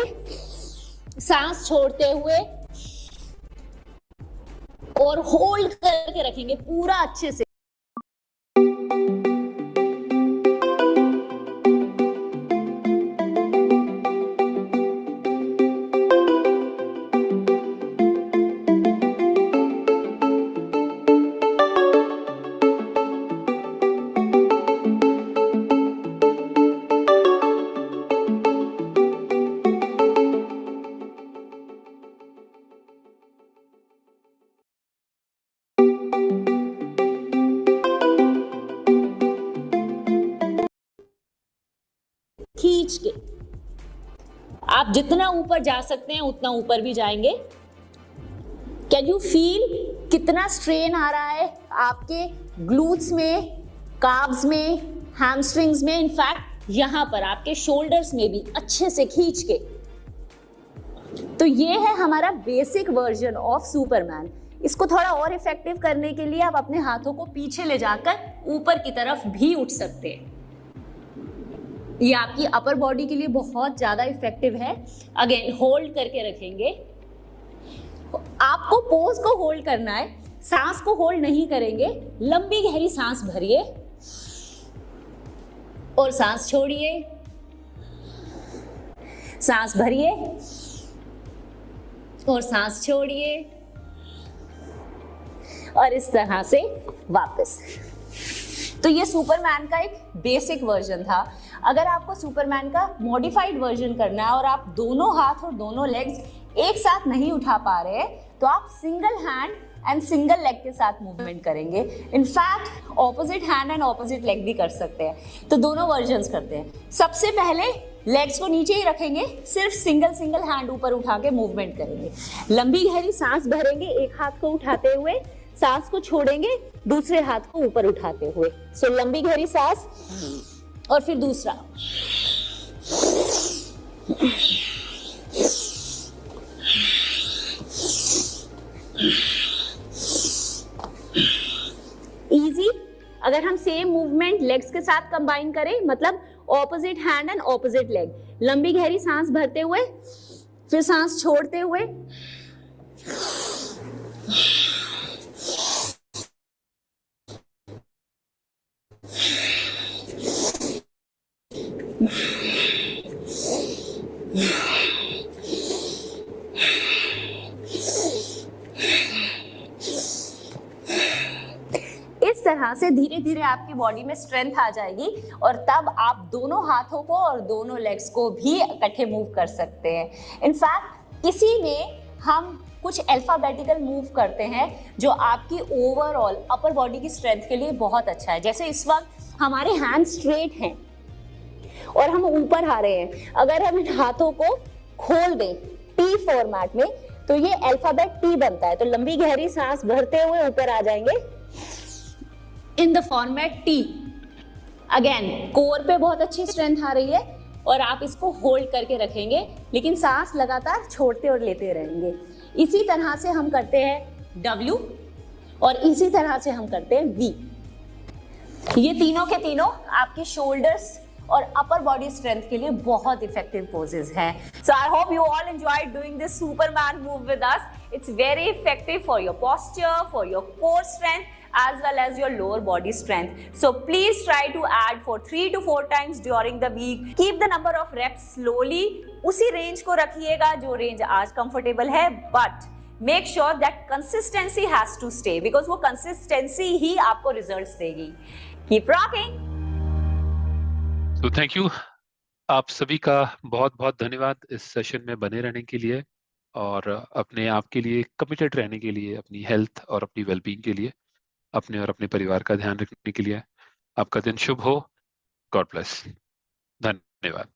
सांस छोड़ते हुए और होल्ड करके रखेंगे पूरा अच्छे से। खींच के आप जितना ऊपर जा सकते हैं उतना ऊपर भी जाएंगे। कैन यू फील कितना स्ट्रेन आ रहा है आपके ग्लूट्स में, काब्स में, हैमस्ट्रिंग्स में, इनफैक्ट यहां पर आपके शोल्डर्स में भी अच्छे से खींच के। तो ये है हमारा बेसिक वर्जन ऑफ सुपरमैन। इसको थोड़ा और इफेक्टिव करने के लिए आप अपने हाथों को पीछे ले जाकर ऊपर की तरफ भी उठ सकते हैं। ये आपकी अपर बॉडी के लिए बहुत ज्यादा इफेक्टिव है। अगेन होल्ड करके रखेंगे। आपको पोज को होल्ड करना है, सांस को होल्ड नहीं करेंगे, लंबी गहरी सांस भरिए और सांस छोड़िए, सांस भरिए और सांस छोड़िए, और इस तरह से वापस। तो ये सुपरमैन का एक बेसिक वर्जन था। अगर आपको सुपरमैन का मॉडिफाइड वर्जन करना है और आप दोनों हाथ और दोनों लेग्स एक साथ नहीं उठा पा रहे तो आप single hand and single leg के साथ मूवमेंट करेंगे। In fact opposite hand and opposite leg भी कर सकते हैं। तो दोनों वर्जन्स करते हैं। सबसे पहले लेग्स को नीचे ही रखेंगे, सिर्फ सिंगल हैंड ऊपर उठा के मूवमेंट करेंगे। लंबी गहरी सांस भरेंगे एक हाथ को उठाते हुए, सांस को छोड़ेंगे दूसरे हाथ को ऊपर उठाते हुए। सो लंबी गहरी सांस और फिर दूसरा। इजी। अगर हम सेम मूवमेंट लेग्स के साथ कंबाइन करें, मतलब opposite hand and opposite leg, लंबी गहरी सांस भरते हुए, फिर सांस छोड़ते हुए, इस तरह से धीरे धीरे आपकी बॉडी में स्ट्रेंथ आ जाएगी और तब आप दोनों हाथों को और दोनों लेग्स को भी इकट्ठे मूव कर सकते हैं। इनफैक्ट इसी में हम कुछ अल्फाबेटिकल मूव करते हैं जो आपकी ओवरऑल अपर बॉडी की स्ट्रेंथ के लिए बहुत अच्छा है। जैसे इस वक्त हमारे हैंड स्ट्रेट हैं और हम ऊपर आ रहे हैं। अगर हम इन हाथों को खोल दें टी फॉर्मेट में तो ये अल्फाबेट टी बनता है। तो लंबी गहरी सांस भरते हुए ऊपर आ जाएंगे in the format T. Again core पे बहुत अच्छी स्ट्रेंथ आ रही है और आप इसको होल्ड करके रखेंगे, लेकिन सांस लगातार छोड़ते और लेते रहेंगे। इसी तरह से हम करते हैं W और इसी तरह से हम करते हैं V। ये तीनों के तीनों आपके शोल्डर्स और अपर बॉडी स्ट्रेंथ के लिए बहुत इफेक्टिव पोजेस हैं। So I hope you all enjoyed doing this Superman move with us. It's very effective for your posture, for your core strength, as well as your lower body strength. So please try to add for 3 to 4 times during the week. Keep the number of reps slowly. उसी range को रखिएगा जो range आज comfortable है, but make sure that consistency has to stay because वो consistency ही आपको results देगी. Keep rocking. तो थैंक यू आप सभी का बहुत बहुत धन्यवाद इस सेशन में बने रहने के लिए और अपने आप के लिए कमिटेड रहने के लिए, अपनी हेल्थ और अपनी वेलबींग के लिए, अपने और अपने परिवार का ध्यान रखने के लिए। आपका दिन शुभ हो। God bless. धन्यवाद।